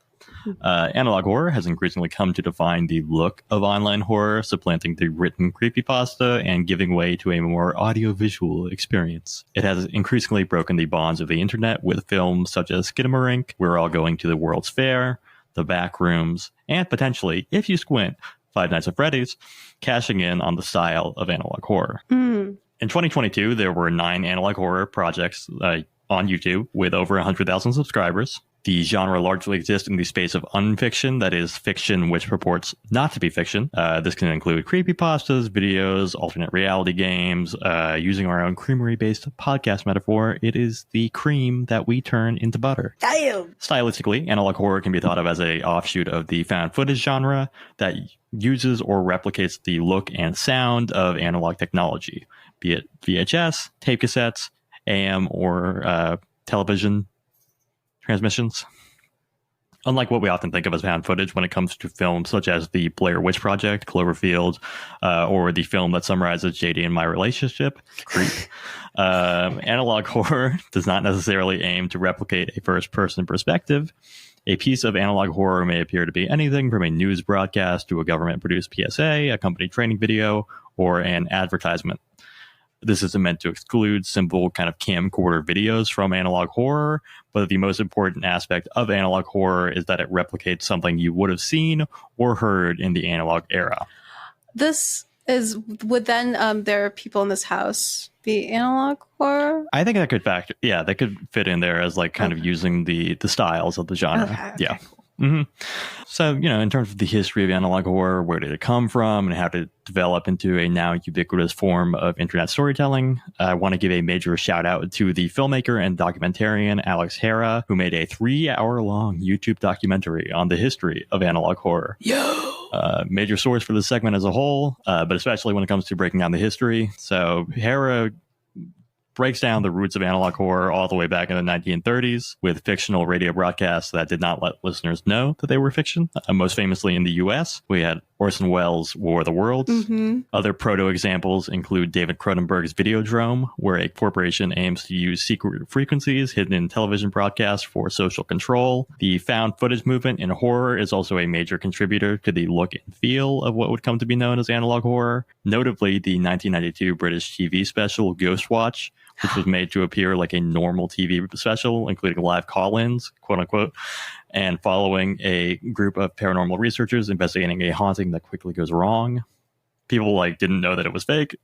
Analog horror has increasingly come to define the look of online horror, supplanting the written creepypasta and giving way to a more audiovisual experience. It has increasingly broken the bonds of the internet with films such as Skidamarink, We're All Going to the World's Fair, The Backrooms, and potentially, if you squint, Five Nights at Freddy's, cashing in on the style of analog horror. In 2022, there were 9 analog horror projects on YouTube with over 100,000 subscribers. The genre largely exists in the space of unfiction, that is, fiction which purports not to be fiction. This can include creepypastas, videos, alternate reality games. Using our own creamery-based podcast metaphor, it is the cream that we turn into butter. Damn! Stylistically, analog horror can be thought of as an offshoot of the found footage genre that uses or replicates the look and sound of analog technology, be it VHS, tape cassettes, AM, or television transmissions. Unlike what we often think of as found footage when it comes to films such as the Blair Witch Project, Cloverfield, or the film that summarizes JD and my relationship, Creep, analog horror does not necessarily aim to replicate a first-person perspective. A piece of analog horror may appear to be anything from a news broadcast to a government-produced PSA, a company training video, or an advertisement. This isn't meant to exclude simple kind of camcorder videos from analog horror, but the most important aspect of analog horror is that it replicates something you would have seen or heard in the analog era. Would then there are people in this house be analog horror? I think that could factor. Yeah, that could fit in there as like kind of using the styles of the genre. Okay, yeah. Cool. Mm-hmm. So, in terms of the history of analog horror, where did it come from and how did it develop into a now ubiquitous form of internet storytelling? I want to give a major shout out to the filmmaker and documentarian Alex Hara, who made a 3-hour-long YouTube documentary on the history of analog horror. Major source for this segment as a whole, but especially when it comes to breaking down the history. So Hara breaks down the roots of analog horror all the way back in the 1930s with fictional radio broadcasts that did not let listeners know that they were fiction. Most famously in the US, we had Orson Welles' War of the Worlds. Mm-hmm. Other proto-examples include David Cronenberg's Videodrome, where a corporation aims to use secret frequencies hidden in television broadcasts for social control. The found footage movement in horror is also a major contributor to the look and feel of what would come to be known as analog horror. Notably, the 1992 British TV special Ghostwatch, which was made to appear like a normal TV special, including live call-ins, quote unquote, and following a group of paranormal researchers investigating a haunting that quickly goes wrong. People didn't know that it was fake,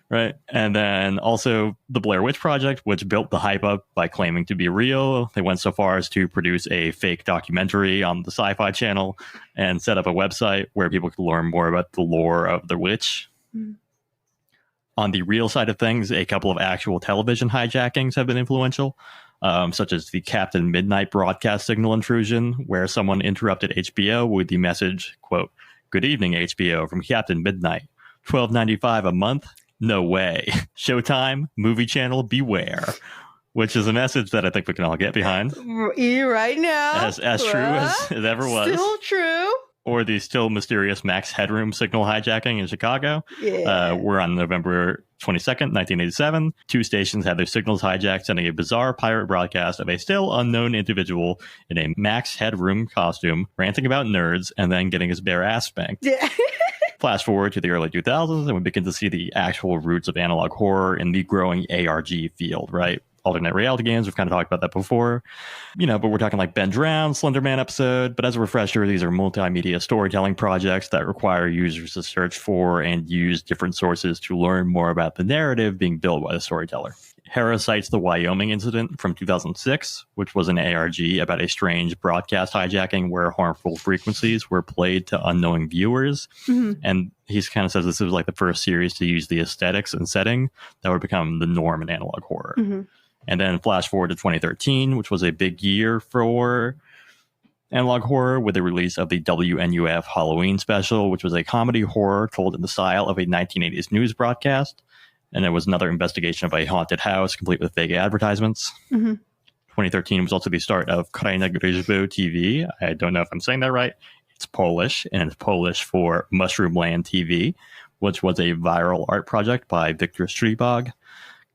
right? And then also the Blair Witch Project, which built the hype up by claiming to be real. They went so far as to produce a fake documentary on the Sci-Fi Channel and set up a website where people could learn more about the lore of the witch. On the real side of things, a couple of actual television hijackings have been influential, such as the Captain Midnight broadcast signal intrusion, where someone interrupted HBO with the message, quote, "Good evening, HBO, from Captain Midnight. $12.95 a month? No way. Showtime, movie channel, beware." Which is a message that I think we can all get behind. Right now. As true as it ever was. Still true. Or the still mysterious Max Headroom signal hijacking in Chicago. Yeah. We're on November 22nd, 1987. 2 stations had their signals hijacked, sending a bizarre pirate broadcast of a still unknown individual in a Max Headroom costume, ranting about nerds, and then getting his bare ass spanked. Yeah. Flash forward to the early 2000s, and we begin to see the actual roots of analog horror in the growing ARG field, right? Alternate reality games. We've kind of talked about that before, but we're talking like Ben Drowned, Slender Man episode. But as a refresher, these are multimedia storytelling projects that require users to search for and use different sources to learn more about the narrative being built by the storyteller. Hara cites the Wyoming incident from 2006, which was an ARG about a strange broadcast hijacking where harmful frequencies were played to unknowing viewers. Mm-hmm. And he kind of says this was like the first series to use the aesthetics and setting that would become the norm in analog horror. Mm-hmm. And then flash forward to 2013, which was a big year for analog horror with the release of the WNUF Halloween special, which was a comedy horror told in the style of a 1980s news broadcast. And it was another investigation of a haunted house, complete with fake advertisements. Mm-hmm. 2013 was also the start of Kraina Gryzbo TV. I don't know if I'm saying that right. It's Polish, and it's Polish for Mushroomland TV, which was a viral art project by Victor Stribog.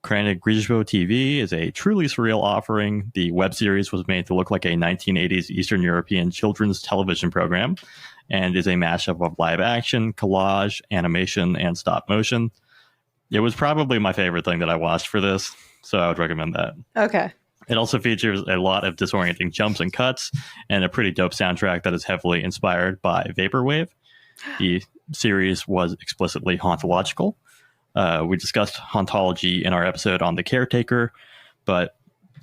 Krane Grzybów TV is a truly surreal offering. The web series was made to look like a 1980s Eastern European children's television program and is a mashup of live action, collage, animation, and stop motion. It was probably my favorite thing that I watched for this, so I would recommend that. Okay. It also features a lot of disorienting jumps and cuts and a pretty dope soundtrack that is heavily inspired by Vaporwave. The series was explicitly hauntological. We discussed hauntology in our episode on The Caretaker, but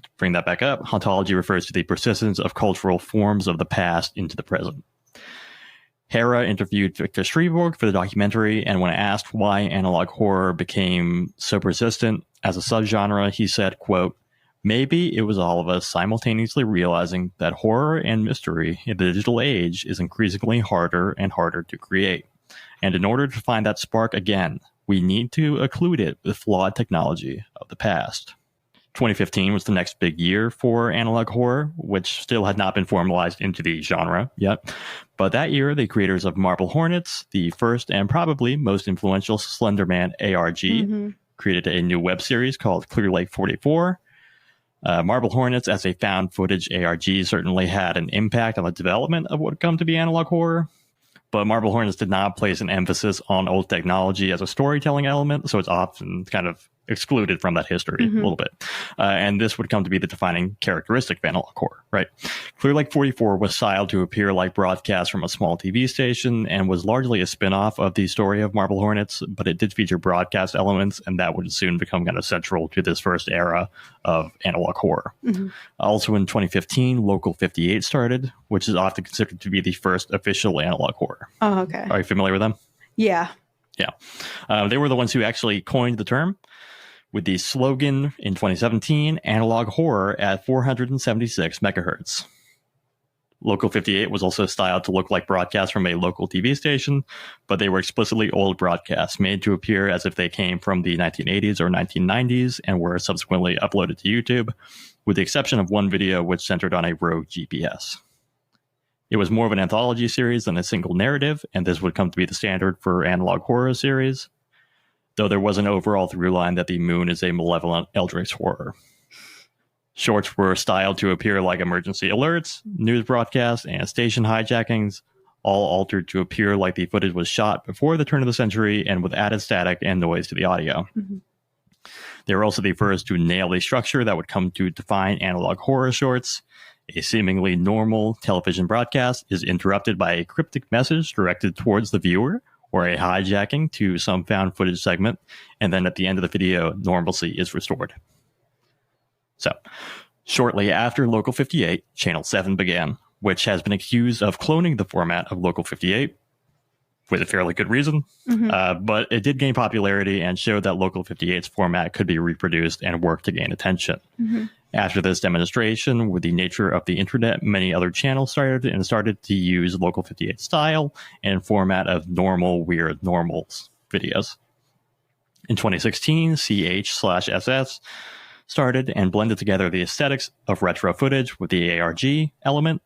to bring that back up, hauntology refers to the persistence of cultural forms of the past into the present. Hera interviewed Victor Stribog for the documentary, and when asked why analog horror became so persistent as a subgenre, he said, quote, "Maybe it was all of us simultaneously realizing that horror and mystery in the digital age is increasingly harder and harder to create. And in order to find that spark again, we need to occlude it with flawed technology of the past." 2015 was the next big year for analog horror, which still had not been formalized into the genre yet. But that year, the creators of Marble Hornets, the first and probably most influential Slenderman ARG, created a new web series called Clear Lake 44. Marble Hornets as a found footage ARG certainly had an impact on the development of what would come to be analog horror. But Marble Hornets did not place an emphasis on old technology as a storytelling element, so it's often kind of excluded from that history a little bit. And this would come to be the defining characteristic of analog horror, right? Clear Lake 44 was styled to appear like broadcasts from a small TV station and was largely a spin-off of the story of Marble Hornets, but it did feature broadcast elements, and that would soon become kind of central to this first era of analog horror. Also in 2015, Local 58 started, which is often considered to be the first official analog horror. Oh, okay. Are you familiar with them? Yeah. Yeah. They were the ones who actually coined the term, with the slogan in 2017, analog horror at 476 megahertz. Local 58 was also styled to look like broadcasts from a local TV station, but they were explicitly old broadcasts made to appear as if they came from the 1980s or 1990s and were subsequently uploaded to YouTube, with the exception of one video which centered on a rogue GPS. It was more of an anthology series than a single narrative, and this would come to be the standard for analog horror series, though there was an overall through line that the moon is a malevolent eldritch horror. Shorts were styled to appear like emergency alerts, news broadcasts, and station hijackings, all altered to appear like the footage was shot before the turn of the century and with added static and noise to the audio. They were also the first to nail a structure that would come to define analog horror shorts. A seemingly normal television broadcast is interrupted by a cryptic message directed towards the viewer, or a hijacking to some found footage segment, and then at the end of the video, normalcy is restored. So, shortly after Local 58, Channel 7 began, which has been accused of cloning the format of Local 58, with a fairly good reason, but it did gain popularity and showed that Local 58's format could be reproduced and work to gain attention. After this demonstration, with the nature of the internet, many other channels started to use Local 58 style and format of normal, weird normals videos. In 2016, CH/SS started and blended together the aesthetics of retro footage with the ARG element.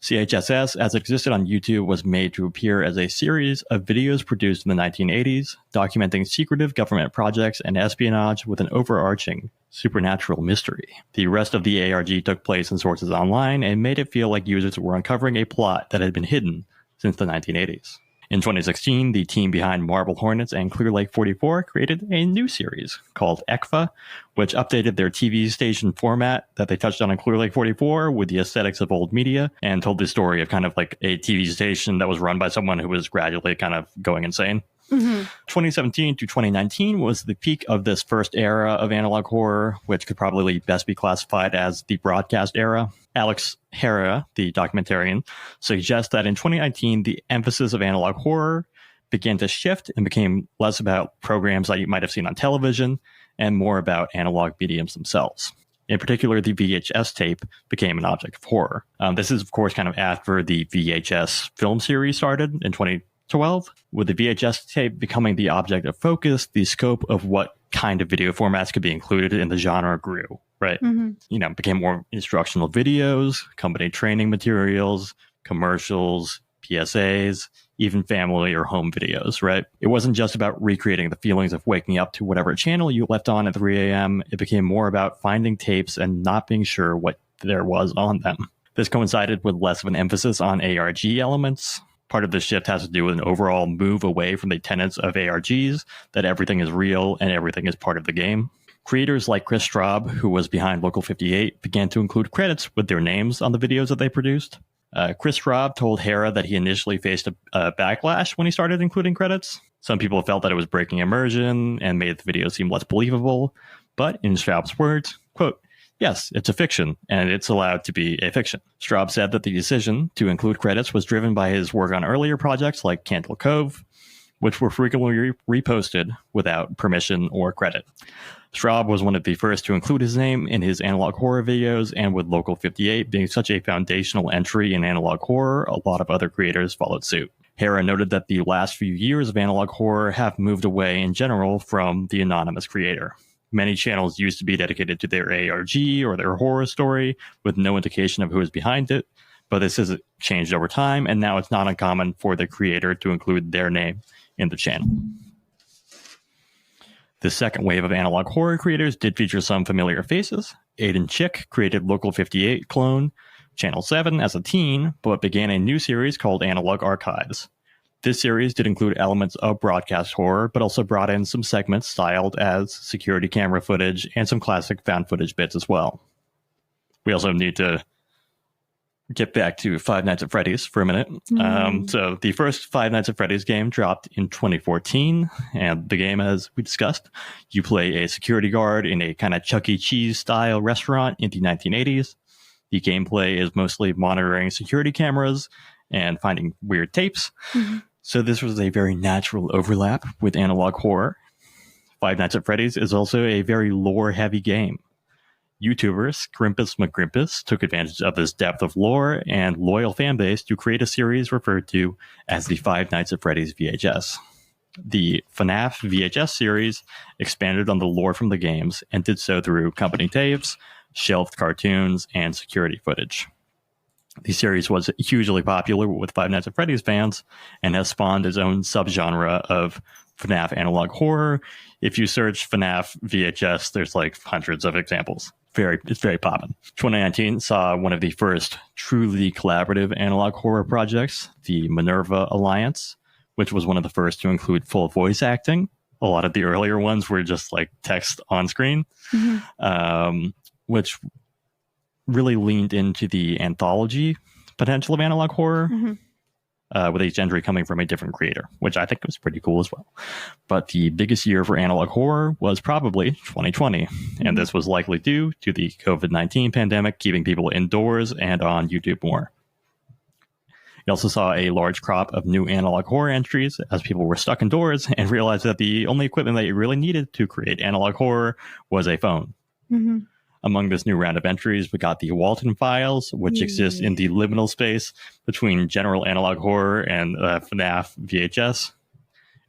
CHSS, as it existed on YouTube, was made to appear as a series of videos produced in the 1980s, documenting secretive government projects and espionage with an overarching supernatural mystery. The rest of the ARG took place in sources online and made it feel like users were uncovering a plot that had been hidden since the 1980s. In 2016, the team behind Marble Hornets and Clear Lake 44 created a new series called ECFA, which updated their TV station format that they touched on in Clear Lake 44 with the aesthetics of old media and told the story of kind of like a TV station that was run by someone who was gradually kind of going insane. 2017 to 2019 was the peak of this first era of analog horror, which could probably best be classified as the broadcast era. Alex Hera, the documentarian, suggests that in 2019, the emphasis of analog horror began to shift and became less about programs that you might have seen on television and more about analog mediums themselves. In particular, the VHS tape became an object of horror. This is, of course, kind of after the VHS film series started in 2012. With the VHS tape becoming the object of focus, the scope of what kind of video formats could be included in the genre grew, right? Became more instructional videos, company training materials, commercials, PSAs, even family or home videos, right? It wasn't just about recreating the feelings of waking up to whatever channel you left on at 3 a.m. It became more about finding tapes and not being sure what there was on them. This coincided with less of an emphasis on ARG elements. Part of this shift has to do with an overall move away from the tenets of ARGs, that everything is real and everything is part of the game. Creators like Chris Straub, who was behind Local 58, began to include credits with their names on the videos that they produced. Chris Straub told Hera that he initially faced a backlash when he started including credits. Some people felt that it was breaking immersion and made the video seem less believable. But in Straub's words, quote, "Yes, it's a fiction, and it's allowed to be a fiction." Straub said that the decision to include credits was driven by his work on earlier projects like Candle Cove, which were frequently reposted without permission or credit. Straub was one of the first to include his name in his analog horror videos, and with Local 58 being such a foundational entry in analog horror, a lot of other creators followed suit. Hera noted that the last few years of analog horror have moved away in general from the anonymous creator. Many channels used to be dedicated to their ARG or their horror story with no indication of who is behind it, but this has changed over time, and now it's not uncommon for the creator to include their name in the channel. The second wave of analog horror creators did feature some familiar faces. Aiden Chick created Local 58 clone Channel 7 as a teen, but began a new series called Analog Archives. This series did include elements of broadcast horror, but also brought in some segments styled as security camera footage and some classic found footage bits as well. We also need to get back to Five Nights at Freddy's for a minute. So the first Five Nights at Freddy's game dropped in 2014, and the game, as we discussed, you play a security guard in a kind of Chuck E. Cheese style restaurant in the 1980s. The gameplay is mostly monitoring security cameras and finding weird tapes. So this was a very natural overlap with analog horror. Five Nights at Freddy's is also a very lore-heavy game. YouTuber Scrimpus McGrimpus took advantage of this depth of lore and loyal fanbase to create a series referred to as the Five Nights at Freddy's VHS. The FNAF VHS series expanded on the lore from the games and did so through company tapes, shelved cartoons, and security footage. The series was hugely popular with Five Nights at Freddy's fans and has spawned its own subgenre of FNAF analog horror. If you search FNAF VHS, there's like hundreds of examples. It's very poppin'. 2019 saw one of the first truly collaborative analog horror projects, the Minerva Alliance, which was one of the first to include full voice acting. A lot of the earlier ones were just like text on screen, which really leaned into the anthology potential of analog horror. With each entry coming from a different creator, which I think was pretty cool as well. But the biggest year for analog horror was probably 2020, and this was likely due to the COVID-19 pandemic keeping people indoors and on YouTube more. You also saw a large crop of new analog horror entries as people were stuck indoors and realized that the only equipment that you really needed to create analog horror was a phone. Among this new round of entries, we got the Walton Files, which exist in the liminal space between general analog horror and FNAF VHS.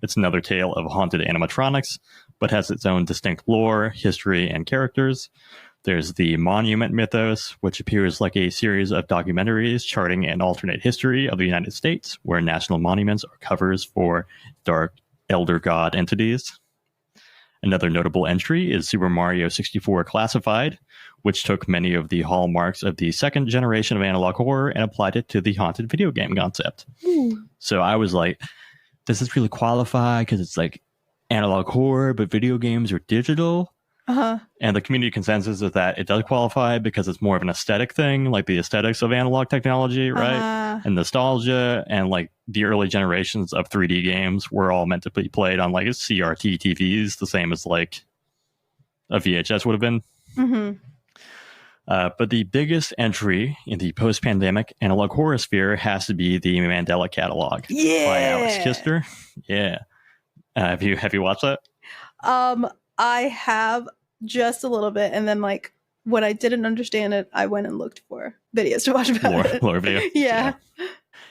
It's another tale of haunted animatronics, but has its own distinct lore, history, and characters. There's the Monument Mythos, which appears like a series of documentaries charting an alternate history of the United States, where national monuments are covers for dark elder god entities. Another notable entry is Super Mario 64 Classified, which took many of the hallmarks of the second generation of analog horror and applied it to the haunted video game concept. So I was like, does this really qualify? Because it's like analog horror, but video games are digital. And the community consensus is that it does qualify because it's more of an aesthetic thing, like the aesthetics of analog technology, right? And nostalgia, and like the early generations of 3D games were all meant to be played on like CRT TVs, the same as like a VHS would have been. But the biggest entry in the post-pandemic analog horror sphere has to be the Mandela Catalog by Alex Kister. Have you watched that? I have just a little bit, and then like when I didn't understand it, I went and looked for videos to watch about it. Lore video. Yeah,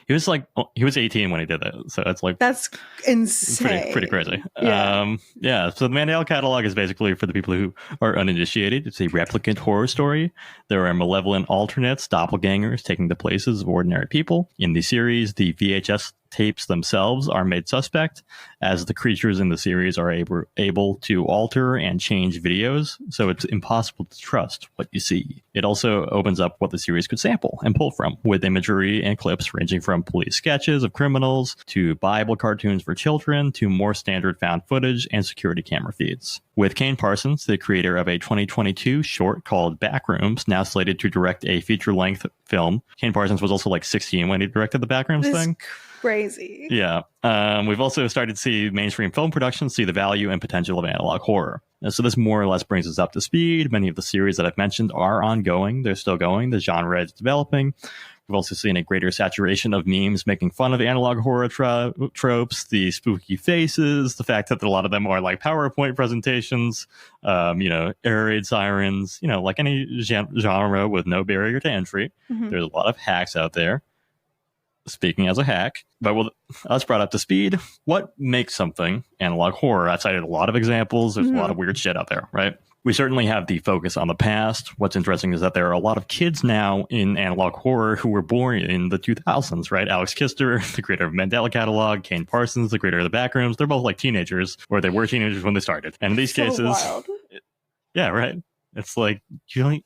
he was 18 when he did that, so that's insane, pretty crazy. Yeah. So the Mandela catalog is basically for the people who are uninitiated. It's a replicant horror story. There are malevolent alternates, doppelgangers, taking the places of ordinary people. In the series, the VHS tapes themselves are made suspect, as the creatures in the series are able to alter and change videos, so it's impossible to trust what you see. It also opens up what the series could sample and pull from, with imagery and clips ranging from police sketches of criminals to Bible cartoons for children to more standard found footage and security camera feeds. With Kane Parsons, the creator of a 2022 short called Backrooms, now slated to direct a feature-length film. Kane Parsons was also 16 when he directed the Backrooms thing. Crazy. Yeah. We've also started to see mainstream film productions see the value and potential of analog horror. And so this more or less brings us up to speed. Many of the series that I've mentioned are ongoing. They're still going. The genre is developing. We've also seen a greater saturation of memes making fun of analog horror tropes, the spooky faces, the fact that a lot of them are PowerPoint presentations, air raid sirens, like any genre with no barrier to entry. Mm-hmm. There's a lot of hacks out there. Speaking as a hack, but with us brought up to speed, what makes something analog horror? I cited a lot of examples. There's a lot of weird shit out there, right? We certainly have the focus on the past. What's interesting is that there are a lot of kids now in analog horror who were born in the 2000s, right? Alex Kister, the creator of Mandela Catalog, Kane Parsons, the creator of the Backrooms, they're both teenagers, or they were teenagers when they started. And in these cases, wild. Yeah, right. It's you don't.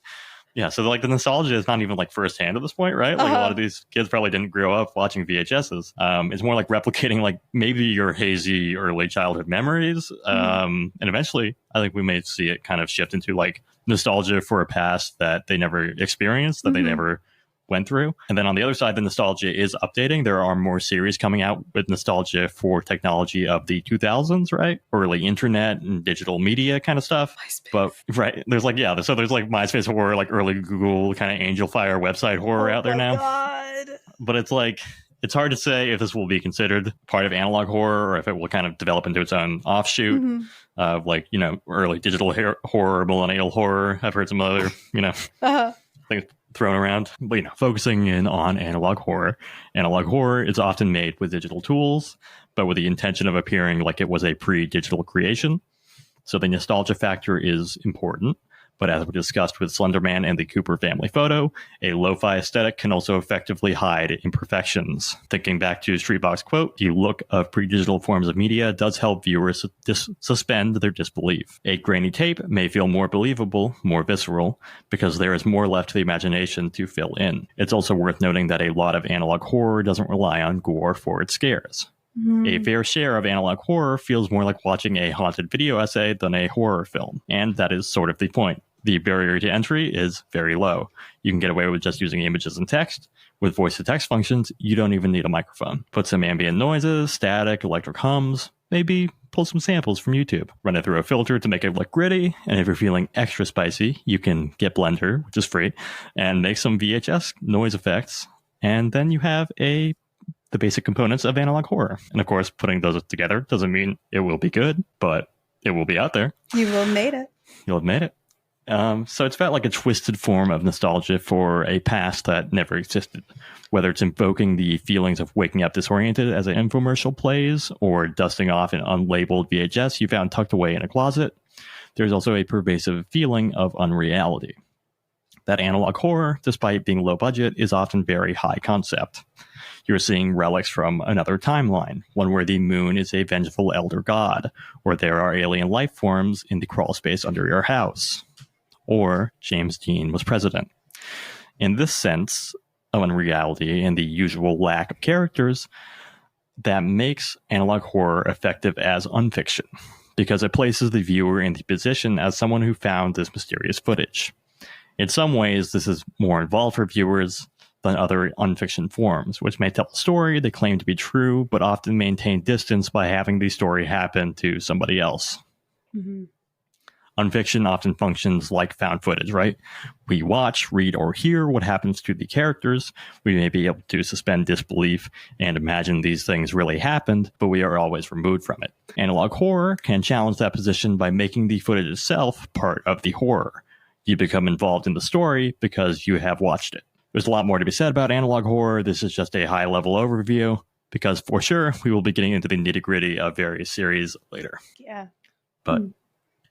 Yeah, so the nostalgia is not even firsthand at this point, right? A lot of these kids probably didn't grow up watching VHSs. It's more replicating maybe your hazy early childhood memories. And eventually, I think we may see it kind of shift into nostalgia for a past that they never experienced, that they never went through. And then on the other side, the nostalgia is updating. There are more series coming out with nostalgia for technology of the 2000s, right? Early internet and digital media kind of stuff. MySpace. But right, there's so there's MySpace horror, early Google kind of Angel Fire website horror out there now. God. But it's hard to say if this will be considered part of analog horror or if it will kind of develop into its own offshoot of early digital horror, millennial horror. I've heard some other, things thrown around. But, focusing in on analog horror. Analog horror is often made with digital tools, but with the intention of appearing like it was a pre-digital creation. So the nostalgia factor is important. But as we discussed with Slenderman and the Cooper family photo, a lo-fi aesthetic can also effectively hide imperfections. Thinking back to Streetbox quote, the look of pre-digital forms of media does help viewers suspend their disbelief. A grainy tape may feel more believable, more visceral, because there is more left to the imagination to fill in. It's also worth noting that a lot of analog horror doesn't rely on gore for its scares. A fair share of analog horror feels more like watching a haunted video essay than a horror film, and that is sort of the point. The barrier to entry is very low. You can get away with just using images and text. With voice-to-text functions, you don't even need a microphone. Put some ambient noises, static, electric hums, maybe pull some samples from YouTube. Run it through a filter to make it look gritty, and if you're feeling extra spicy, you can get Blender, which is free, and make some VHS noise effects, and then you have the basic components of analog horror. And of course, putting those together doesn't mean it will be good, but it will be out there. You will have made it. You'll have made it. So it's felt like a twisted form of nostalgia for a past that never existed. Whether it's invoking the feelings of waking up disoriented as an infomercial plays, or dusting off an unlabeled VHS you found tucked away in a closet, there's also a pervasive feeling of unreality. That analog horror, despite being low budget, is often very high concept. You're seeing relics from another timeline, one where the moon is a vengeful elder god, or there are alien life forms in the crawl space under your house, or James Dean was president. In this sense of unreality and the usual lack of characters, that makes analog horror effective as unfiction, because it places the viewer in the position as someone who found this mysterious footage. In some ways, this is more involved for viewers than other unfiction forms, which may tell a story they claim to be true, but often maintain distance by having the story happen to somebody else. Mm-hmm. Unfiction often functions like found footage, right? We watch, read, or hear what happens to the characters. We may be able to suspend disbelief and imagine these things really happened, but we are always removed from it. Analog horror can challenge that position by making the footage itself part of the horror. You become involved in the story because you have watched it. there's a lot more to be said about analog horror. This is just a high level overview, because for sure we will be getting into the nitty gritty of various series later. Yeah. But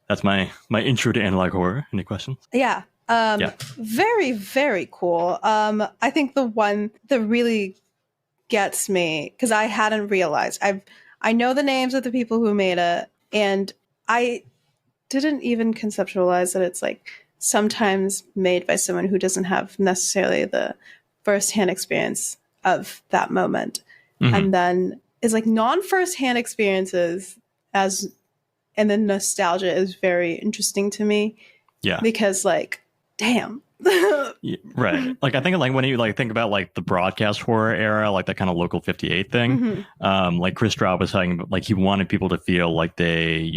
that's my intro to analog horror. Any questions? Yeah. Very, very cool. I think the one that really gets me, because I hadn't realized, I know the names of the people who made it, and I didn't even conceptualize that it's like sometimes made by someone who doesn't have necessarily the firsthand experience of that moment. And then it's like non-firsthand experiences and the nostalgia is very interesting to me. Yeah. Because like, damn. Yeah, right. Like I think like when you like think about like the broadcast horror era, like that kind of Local 58 thing, like Chris Straub was saying, like he wanted people to feel like they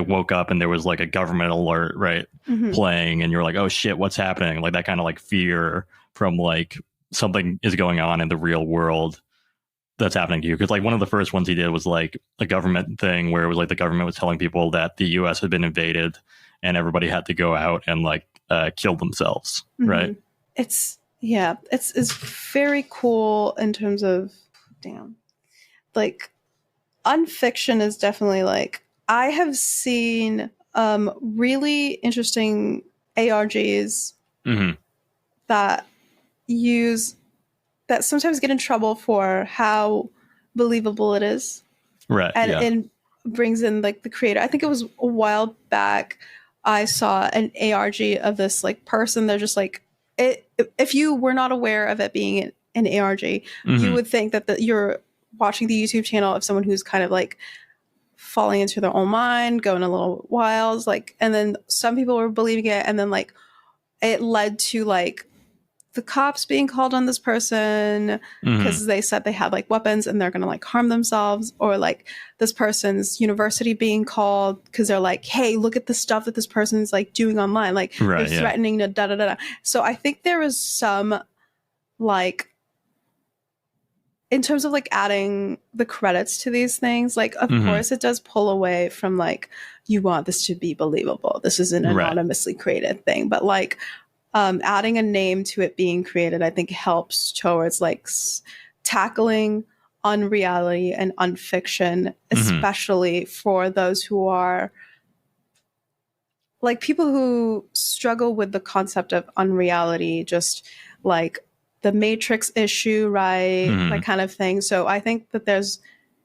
woke up and there was like a government alert, right, playing, and you're like, oh shit, what's happening? Like that kind of like fear from like something is going on in the real world that's happening to you. Because like one of the first ones he did was like a government thing where it was like the government was telling people that the US had been invaded and everybody had to go out and like kill themselves, right? It's very cool in terms of like unfiction is definitely like, I have seen really interesting ARGs that sometimes get in trouble for how believable it is, right? And it brings in like the creator. I think it was a while back I saw an ARG of this like person. They're just like, if you were not aware of it being an ARG, you would think that you're watching the YouTube channel of someone who's kind of like falling into their own mind, going a little wild, like, and then some people were believing it, and then like it led to like the cops being called on this person because they said they had like weapons and they're going to like harm themselves, or like this person's university being called because they're like, hey, look at the stuff that this person's like doing online. Like they're threatening to da da da. So I think there is some like, in terms of like adding the credits to these things, like of course it does pull away from like, you want this to be believable. This is an anonymously created thing, but like, adding a name to it being created, I think helps towards like tackling unreality and unfiction, especially for those who are like people who struggle with the concept of unreality, just like the Matrix issue, right? That kind of thing. So I think that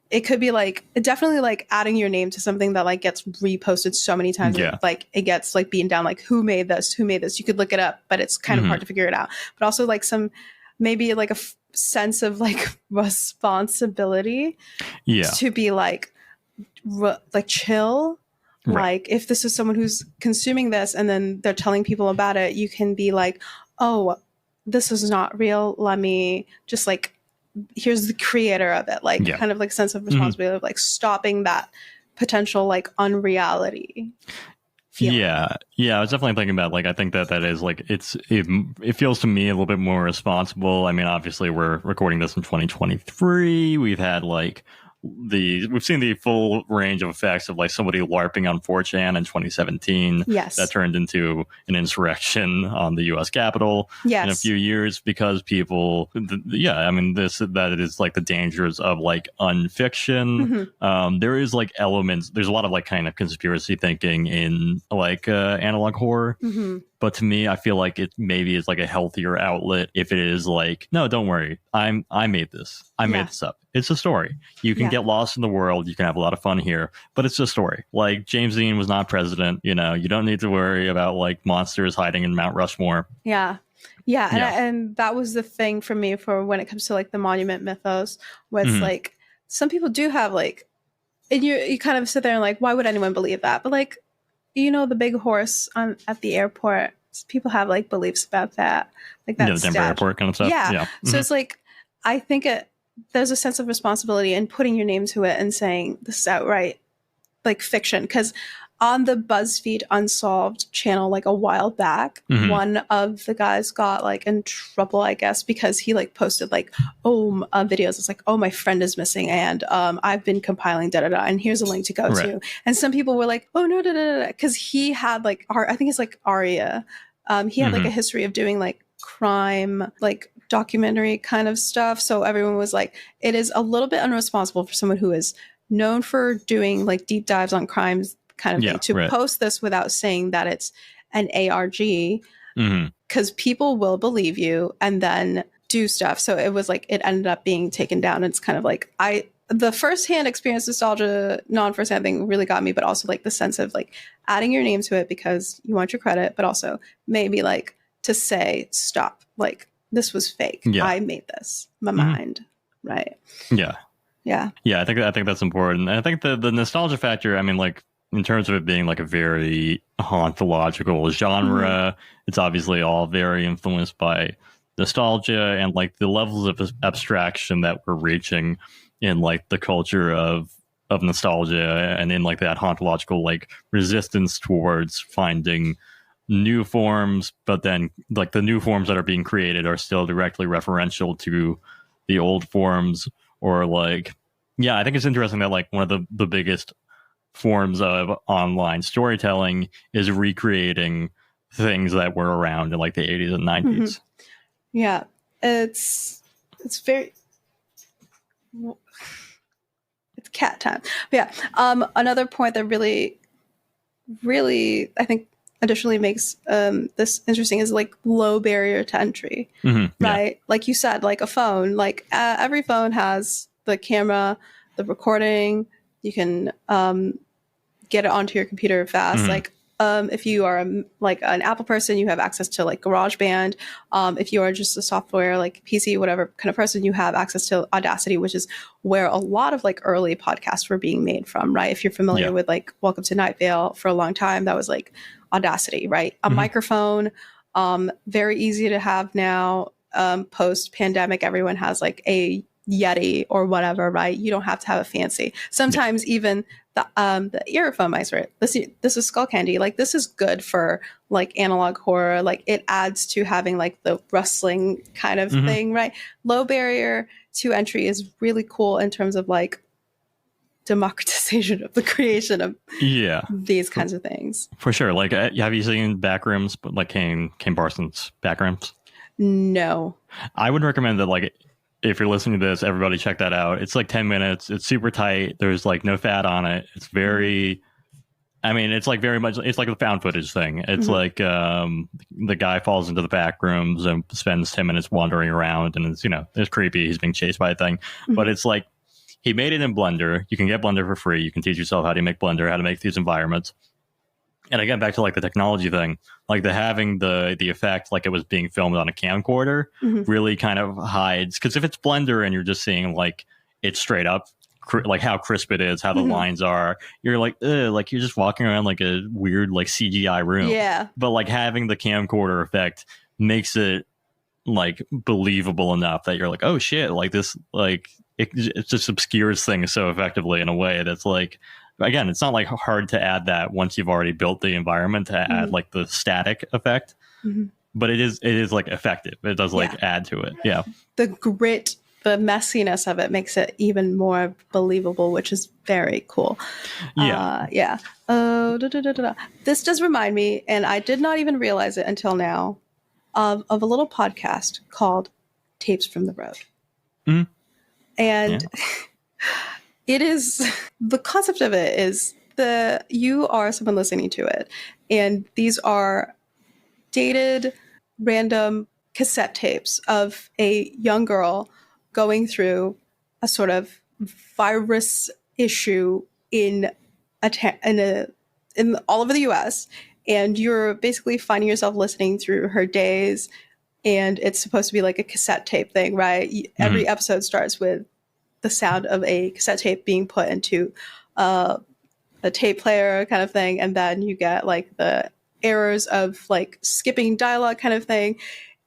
it could be like definitely like adding your name to something that like gets reposted so many times. Like it gets like beaten down, like who made this? You could look it up, but it's kind of hard to figure it out. But also like some, maybe like a sense of like responsibility to be like chill. Like if this is someone who's consuming this and then they're telling people about it, you can be like, oh, this is not real. Let me just like, here's the creator of it, like kind of like sense of responsibility of like stopping that potential like unreality feeling. I was definitely thinking about like, I think that is like, it feels to me a little bit more responsible. I mean, obviously we're recording this in 2023. We've had like we've seen the full range of effects of like somebody LARPing on 4chan in 2017. Yes. That turned into an insurrection on the US Capitol in a few years because people, I mean, that it is like the dangers of like unfiction. There is like elements, there's a lot of like kind of conspiracy thinking in like analog horror. But to me, I feel like it maybe is like a healthier outlet if it is like, no, don't worry. I made this. I made this up. It's a story. You can get lost in the world. You can have a lot of fun here, but it's a story. Like James Dean was not president. You know, you don't need to worry about like monsters hiding in Mount Rushmore. And that was the thing for me for when it comes to like the monument mythos, where it's like some people do have like, and you kind of sit there and like, why would anyone believe that? But like, you know, the big horse at the airport, people have like beliefs about that, like that the Denver airport kind of stuff. So it's like, I think there's a sense of responsibility in putting your name to it and saying this is outright like fiction. Because on the BuzzFeed Unsolved channel, like a while back, one of the guys got like in trouble, I guess, because he like posted like, videos. It's like, oh, my friend is missing and I've been compiling da-da-da and here's a link to go to. And some people were like, oh, no, da-da-da, because he had like, I think it's like Aria. He had like a history of doing like crime, like documentary kind of stuff. So everyone was like, it is a little bit unresponsible for someone who is known for doing like deep dives on crimes kind of thing to post this without saying that it's an ARG, because people will believe you and then do stuff. So it was like, it ended up being taken down. It's kind of like, the firsthand experience nostalgia, non-firsthand thing really got me, but also like the sense of like adding your name to it because you want your credit, but also maybe like to say, stop, like this was fake. Yeah. I made this, my mind. Right. Yeah. Yeah. Yeah. I think that's important. And I think the nostalgia factor, I mean, like in terms of it being like a very hauntological genre, it's obviously all very influenced by nostalgia and like the levels of abstraction that we're reaching in like the culture of nostalgia and in like that hauntological like resistance towards finding new forms, but then like the new forms that are being created are still directly referential to the old forms. Or like, yeah, I think it's interesting that like one of the biggest forms of online storytelling is recreating things that were around in like the 80s and 90s. Yeah, it's very, it's cat time. But yeah, another point that really I think additionally makes this interesting is like low barrier to entry, right? Like you said, like a phone, like every phone has the camera, the recording. You can get it onto your computer fast. Like if you are like an Apple person, you have access to like GarageBand. If you are just a software like PC, whatever kind of person, you have access to Audacity, which is where a lot of like early podcasts were being made from, right? If you're familiar with like Welcome to Night Vale, for a long time, that was like Audacity, right? A microphone, very easy to have now. Post pandemic, everyone has like a Yeti or whatever, right? You don't have to have a fancy. Sometimes even the earphone mics, right? This is Skull Candy. Like this is good for like analog horror. Like it adds to having like the rustling kind of thing, right? Low barrier to entry is really cool in terms of like democratization of the creation of these kinds of things. For sure. Like have you seen Backrooms, but like Kane Parsons Backrooms? No. I would recommend that like if you're listening to this, everybody check that out. It's like 10 minutes. It's super tight. There's like no fat on it. It's very, I mean, it's like very much, it's like a found footage thing. It's like the guy falls into the back rooms and spends 10 minutes wandering around and it's, you know, it's creepy. He's being chased by a thing. But it's like, he made it in Blender. You can get Blender for free. You can teach yourself how to make Blender, how to make these environments. And again, back to like the technology thing, like having the effect like it was being filmed on a camcorder really kind of hides. Because if it's Blender and you're just seeing like it straight up, like how crisp it is, how the lines are, you're like, ugh, like you're just walking around like a weird like CGI room. Yeah. But like having the camcorder effect makes it like believable enough that you're like, oh shit, like this, like it just obscures things so effectively in a way that's like, again, it's not like hard to add that once you've already built the environment to add like the static effect, but it is like effective. It does like add to it. Yeah. The grit, the messiness of it makes it even more believable, which is very cool. Yeah. This does remind me, and I did not even realize it until now, of a little podcast called Tapes from the Road. And it is, the concept of it is you are someone listening to it, and these are dated, random cassette tapes of a young girl going through a sort of virus issue in all over the US, and you're basically finding yourself listening through her days, and it's supposed to be like a cassette tape thing, right? Every episode starts with the sound of a cassette tape being put into a tape player kind of thing, and then you get like the errors of like skipping dialogue kind of thing.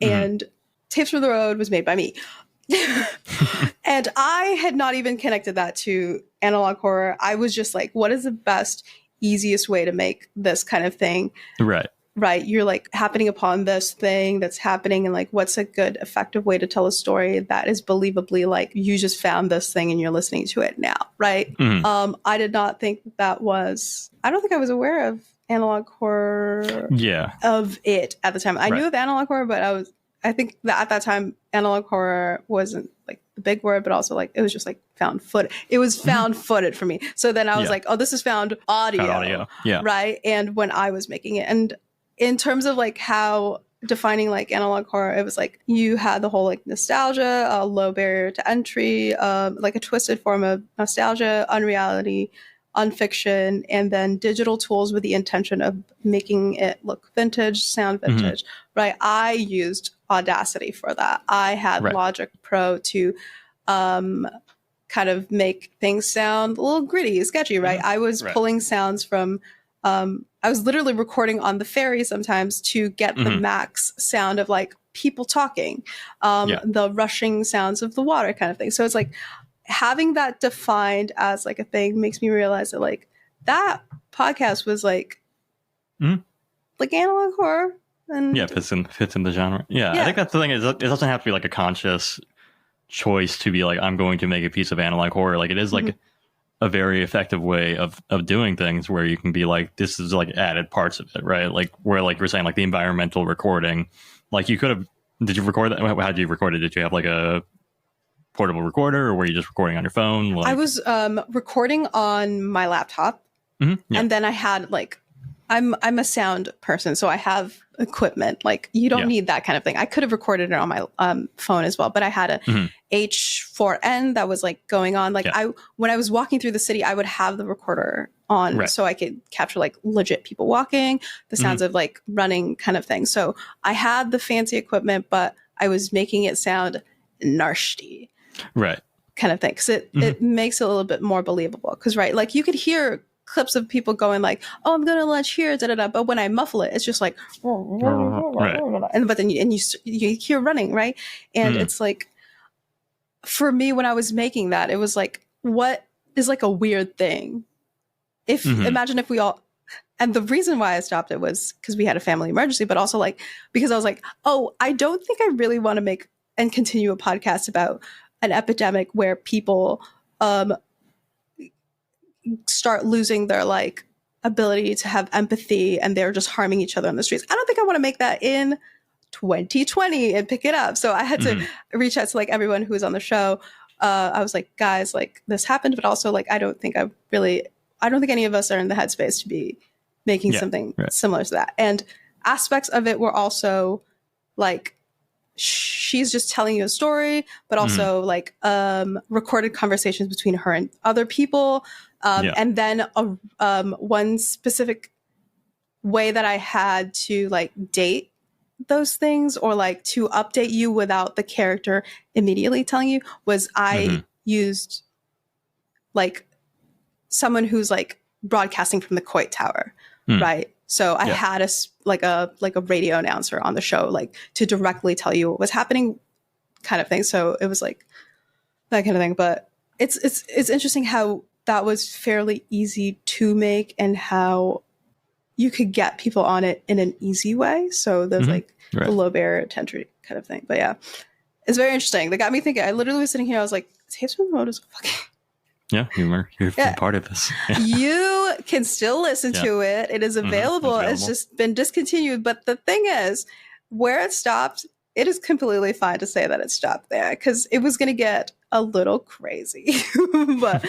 And Tapes from the Road was made by me. And I had not even connected that to analog horror. I was just like, what is the best, easiest way to make this kind of thing? Right. You're like happening upon this thing that's happening, and like, what's a good, effective way to tell a story that is believably like you just found this thing and you're listening to it now. Right. I did not think I don't think I was aware of analog horror of it at the time. I knew of analog horror, but I think that at that time, analog horror wasn't like the big word, but also like it was just like found footage. It was found footage for me. So then I was like, oh, this is found audio. Yeah. Right. And when I was making it, and in terms of like how defining like analog horror, it was like you had the whole like nostalgia, a low barrier to entry, like a twisted form of nostalgia, unreality, unfiction, and then digital tools with the intention of making it look vintage, sound vintage, right? I used Audacity for that. I had Logic Pro to kind of make things sound a little gritty, sketchy, right? I was pulling sounds from, I was literally recording on the ferry sometimes to get the max sound of like people talking, the rushing sounds of the water kind of thing. So it's like, having that defined as like a thing makes me realize that like that podcast was like like analog horror, and fits in the genre. I think that's the thing, is it doesn't have to be like a conscious choice to be like, I'm going to make a piece of analog horror. Like it is like a very effective way of doing things, where you can be like, this is like added parts of it, right? Like where like you're saying, like the environmental recording, like you could have, did you record that? How did you record it? Did you have like a portable recorder, or were you just recording on your phone? Like, I was recording on my laptop, and then I had like, I'm a sound person, so I have equipment. Like you don't need that kind of thing. I could have recorded it on my phone as well, but I had a H4n that was like going on. Like when I was walking through the city, I would have the recorder on so I could capture like legit people walking, the sounds of like running kind of thing. So I had the fancy equipment, but I was making it sound nasty. Right. Kind of thing. Because it makes it a little bit more believable. Because, like you could hear clips of people going like, oh, I'm going to lunch here, da-da-da. But when I muffle it, it's just like, and but then you hear running, right? And it's like, for me, when I was making that, it was like, what is like a weird thing? If imagine if we all, and the reason why I stopped it was because we had a family emergency, but also like, because I was like, oh, I don't think I really want to make and continue a podcast about an epidemic where people start losing their like ability to have empathy, and they're just harming each other on the streets. I don't think I want to make that in 2020 and pick it up. So I had to reach out to like everyone who was on the show. I was like, guys, like this happened, but also like I don't think any of us are in the headspace to be making something similar to that. And aspects of it were also like, she's just telling you a story, but also like recorded conversations between her and other people, and then one specific way that I had to like date those things, or like to update you without the character immediately telling you, was I used like someone who's like broadcasting from the Coit Tower, right? So I had a radio announcer on the show, like to directly tell you what was happening, kind of thing. So it was like that kind of thing. But it's interesting how that was fairly easy to make, and how you could get people on it in an easy way. So there's like the low barrier to entry kind of thing. But yeah, it's very interesting. That got me thinking. I literally was sitting here. I was like, Tapes from the Road is fucking. Yeah, you're part of this. You can still listen to it. It is available. It's just been discontinued. But the thing is, where it stopped, it is completely fine to say that it stopped there, because it was going to get a little crazy. But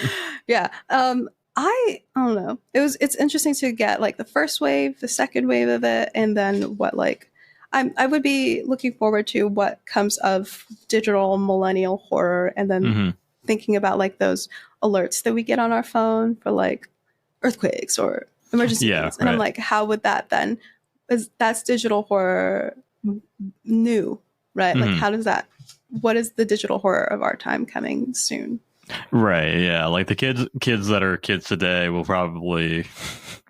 yeah, I don't know. It's interesting to get like the first wave, the second wave of it, and then what like I would be looking forward to what comes of digital millennial horror, and then thinking about like those alerts that we get on our phone for like earthquakes or emergency things. And I'm like, how would that then, that's digital horror new, right? Like how does that, what is the digital horror of our time coming soon? Right. Yeah. Like the kids that are kids today will probably,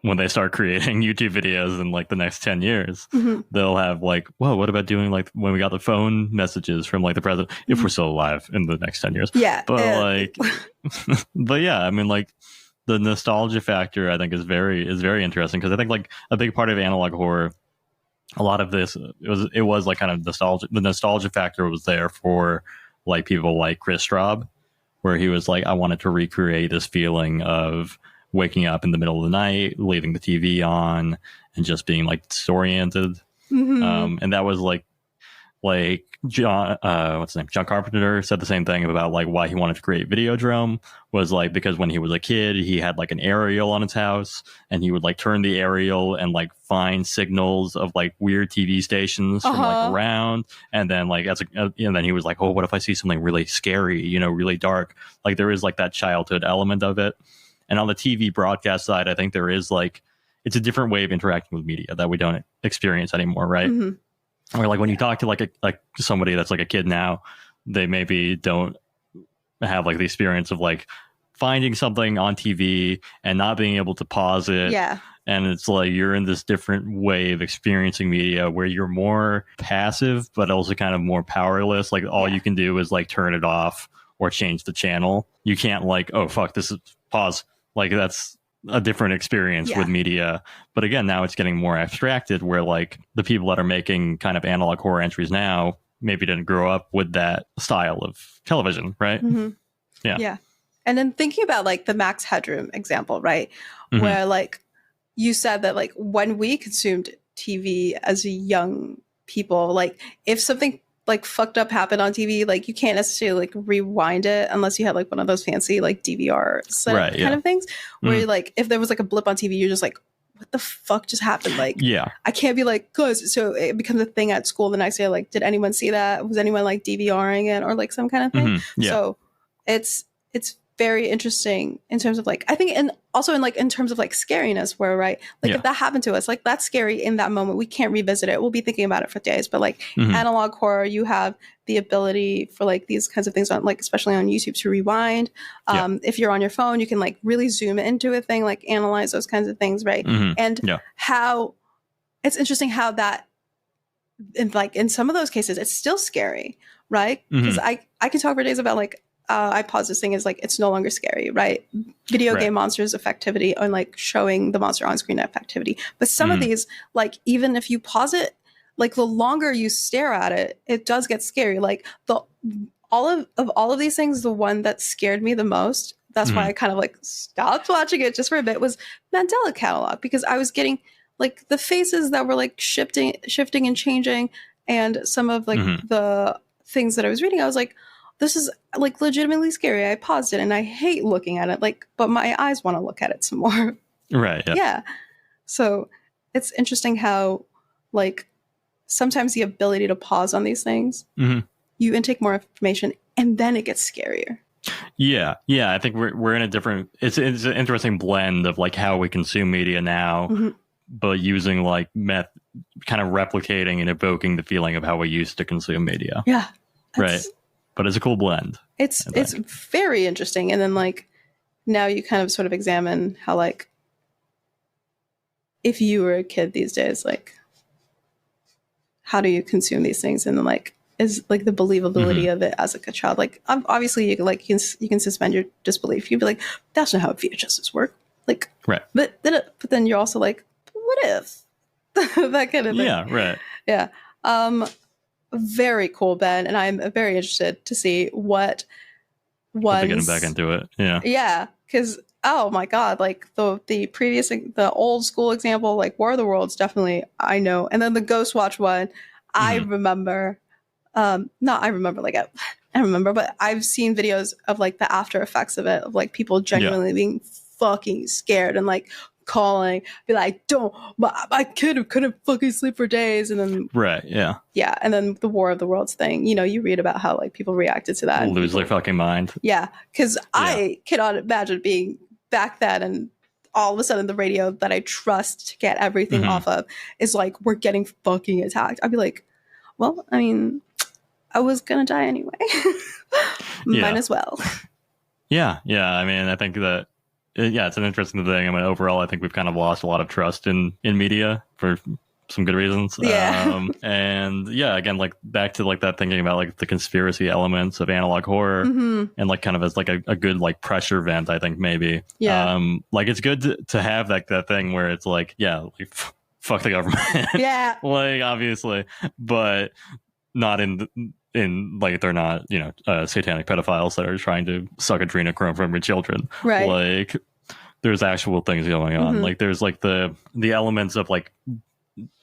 when they start creating YouTube videos in like the next 10 years, they'll have like, whoa, what about doing like when we got the phone messages from like the president, if we're still alive in the next 10 years. Yeah. But like, but yeah, I mean, like the nostalgia factor, I think is very interesting, because I think like a big part of analog horror, a lot of this, it was like kind of nostalgia. The nostalgia factor was there for like people like Chris Straub, where he was like, I wanted to recreate this feeling of waking up in the middle of the night, leaving the TV on, and just being like disoriented. And that was like, like John, what's his name? John Carpenter said the same thing about like why he wanted to create Videodrome was like because when he was a kid, he had like an aerial on his house, and he would like turn the aerial and like find signals of like weird TV stations from like around, and then like and then he was like, oh, what if I see something really scary, you know, really dark? Like there is like that childhood element of it, and on the TV broadcast side, I think there is like it's a different way of interacting with media that we don't experience anymore, right? Or like when you talk to like somebody that's like a kid now, they maybe don't have like the experience of like finding something on TV and not being able to pause it. Yeah. And it's like you're in this different way of experiencing media where you're more passive, but also kind of more powerless. Like all you can do is like turn it off or change the channel. You can't like, oh, fuck, this is pause. Like that's a different experience with media. But again, now it's getting more abstracted where like the people that are making kind of analog horror entries now maybe didn't grow up with that style of television, right? Yeah. And then thinking about like the Max Headroom example, right? Where like you said that like when we consumed TV as young people, like if something like fucked up happened on TV, like you can't necessarily like rewind it unless you had like one of those fancy like DVR set kind of things where you're, like if there was like a blip on TV, you're just like, what the fuck just happened? Like, I can't be like, cause so it becomes a thing at school the next day. Like, did anyone see that? Was anyone like DVRing it or like some kind of thing? So it's very interesting in terms of like, I think, and also in like in terms of like scariness where, right, like if that happened to us, like that's scary in that moment, we can't revisit it, we'll be thinking about it for days. But like analog horror, you have the ability for like these kinds of things on like especially on YouTube to rewind. If you're on your phone, you can like really zoom into a thing, like analyze those kinds of things, right? And how it's interesting how that in some of those cases it's still scary, right? Because I can talk for days about like I pause this thing is like it's no longer scary, right? Video game monsters effectivity and like showing the monster on screen effectivity. But some of these, like even if you pause it, like the longer you stare at it, it does get scary. Like all of these things, the one that scared me the most, that's why I kind of like stopped watching it just for a bit, was Mandela Catalog, because I was getting like the faces that were like shifting and changing, and some of like the things that I was reading, I was like, this is like legitimately scary. I paused it and I hate looking at it, like, but my eyes want to look at it some more. Right. Yeah. So it's interesting how like sometimes the ability to pause on these things, you intake more information and then it gets scarier. Yeah. I think we're in a different, it's an interesting blend of like how we consume media now, but using like kind of replicating and evoking the feeling of how we used to consume media. Yeah. Right. But it's a cool blend. It's very interesting. And then like now you kind of sort of examine how like if you were a kid these days, like how do you consume these things? And then like is like the believability of it as like a child. Like obviously you like you can suspend your disbelief. You'd be like, that's not how VHSs work. Like but then you're also like, what if? That kind of thing. Yeah, right. Yeah. Very cool, Ben, and I'm very interested to see what was getting back into it. Yeah, because oh my god, like the old school example, like War of the Worlds, definitely I know, and then the Ghostwatch one, I remember. I remember, but I've seen videos of like the after effects of it, of like people genuinely being fucking scared and like calling, be like, my kid couldn't fucking sleep for days, and then and then the War of the Worlds thing, you know, you read about how like people reacted to that, lose their fucking mind. Because I cannot imagine being back then and all of a sudden the radio that I trust to get everything off of is like, we're getting fucking attacked. I'd be like, well, I mean, I was gonna die anyway. Might as well. I mean, I think that it's an interesting thing. I mean, overall, I think we've kind of lost a lot of trust in media for some good reasons. And again, like back to like that thinking about like the conspiracy elements of analog horror and like kind of as like a good like pressure vent, I think maybe. Like it's good to have like that thing where it's like, like, fuck the government. Like obviously, but not in like they're not, you know, satanic pedophiles that are trying to suck adrenochrome from your children. Right. Like there's actual things going on. Like there's like the elements of like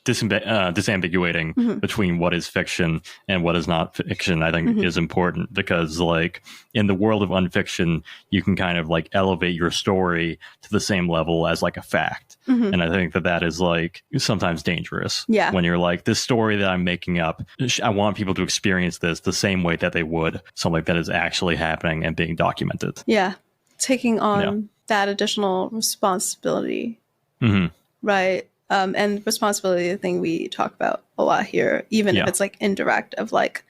disambiguating between what is fiction and what is not fiction, I think is important, because like in the world of unfiction, you can kind of like elevate your story to the same level as like a fact. And I think that is like sometimes dangerous. Yeah. When you're like, this story that I'm making up, I want people to experience this the same way that they would something that is actually happening and being documented. Yeah. Taking on that additional responsibility. Right. And responsibility, the thing we talk about a lot here, even if it's like indirect, of like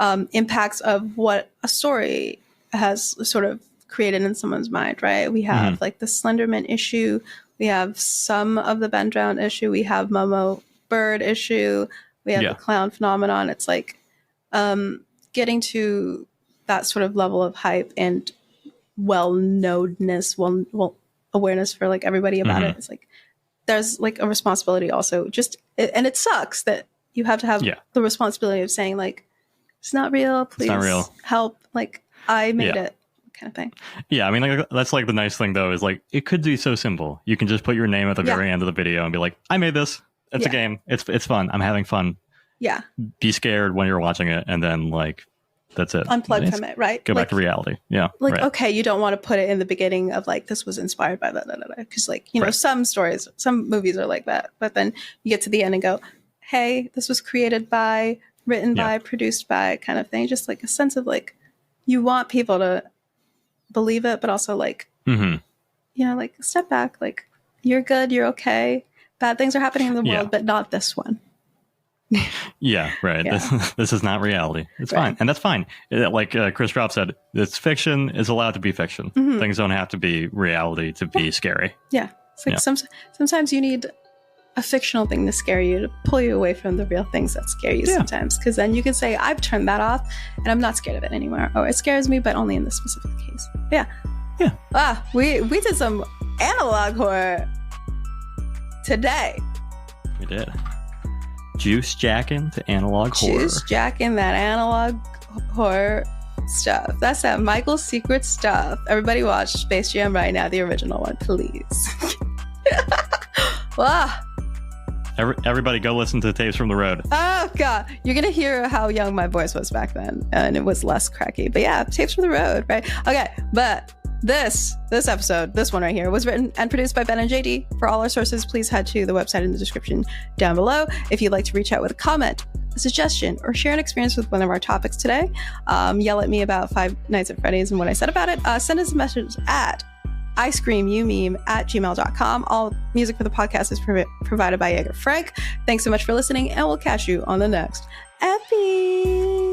impacts of what a story has sort of created in someone's mind, right? We have like the Slenderman issue. We have some of the Ben Drown issue. We have Momo Bird issue. We have the clown phenomenon. It's like getting to that sort of level of hype and well-knownness, awareness for like everybody about it. It's like, there's like a responsibility also, and it sucks that you have to have the responsibility of saying like, it's not real, please help, like I made it, kind of thing. Yeah, I mean, like, that's like the nice thing though, is like it could be so simple. You can just put your name at the very end of the video and be like, I made this. It's a game. It's fun. I'm having fun. Yeah. Be scared when you're watching it, and then like that's it. Unplug from it, right? Go back to reality. Yeah. Like, okay, you don't want to put it in the beginning of like, this was inspired by that, because like, you know, some stories, some movies are like that. But then you get to the end and go, hey, this was created by, written by, produced by, kind of thing. Just like a sense of like, you want people to believe it, but also like, you know, like step back, like you're good, you're okay. Bad things are happening in the world, but not this one. Yeah, right. Yeah. This is not reality. It's fine. And that's fine. Like Chris Drop said, it's fiction is allowed to be fiction. Things don't have to be reality to be scary. Yeah. It's like sometimes you need a fictional thing to scare you, to pull you away from the real things that scare you sometimes. Because then you can say, I've turned that off and I'm not scared of it anymore. Or it scares me, but only in this specific case. Yeah. Ah, we did some analog horror today. We did. Juice jacking to analog horror. Juice jacking that analog horror stuff. That's that Michael's secret stuff. Everybody watch Space Jam right now, the original one, please. Wow. Everybody go listen to the tapes from the road. Oh, God. You're going to hear how young my voice was back then, and it was less cracky. But yeah, tapes from the road, right? Okay, but this episode, this one right here, was written and produced by Ben and JD. For all our sources, please head to the website in the description down below. If you'd like to reach out with a comment, a suggestion, or share an experience with one of our topics today, yell at me about Five Nights at Freddy's and what I said about it, send us a message at iscreamyoumeme@gmail.com. All music for the podcast is provided by Jaeger Frank. Thanks so much for listening, and we'll catch you on the next epi.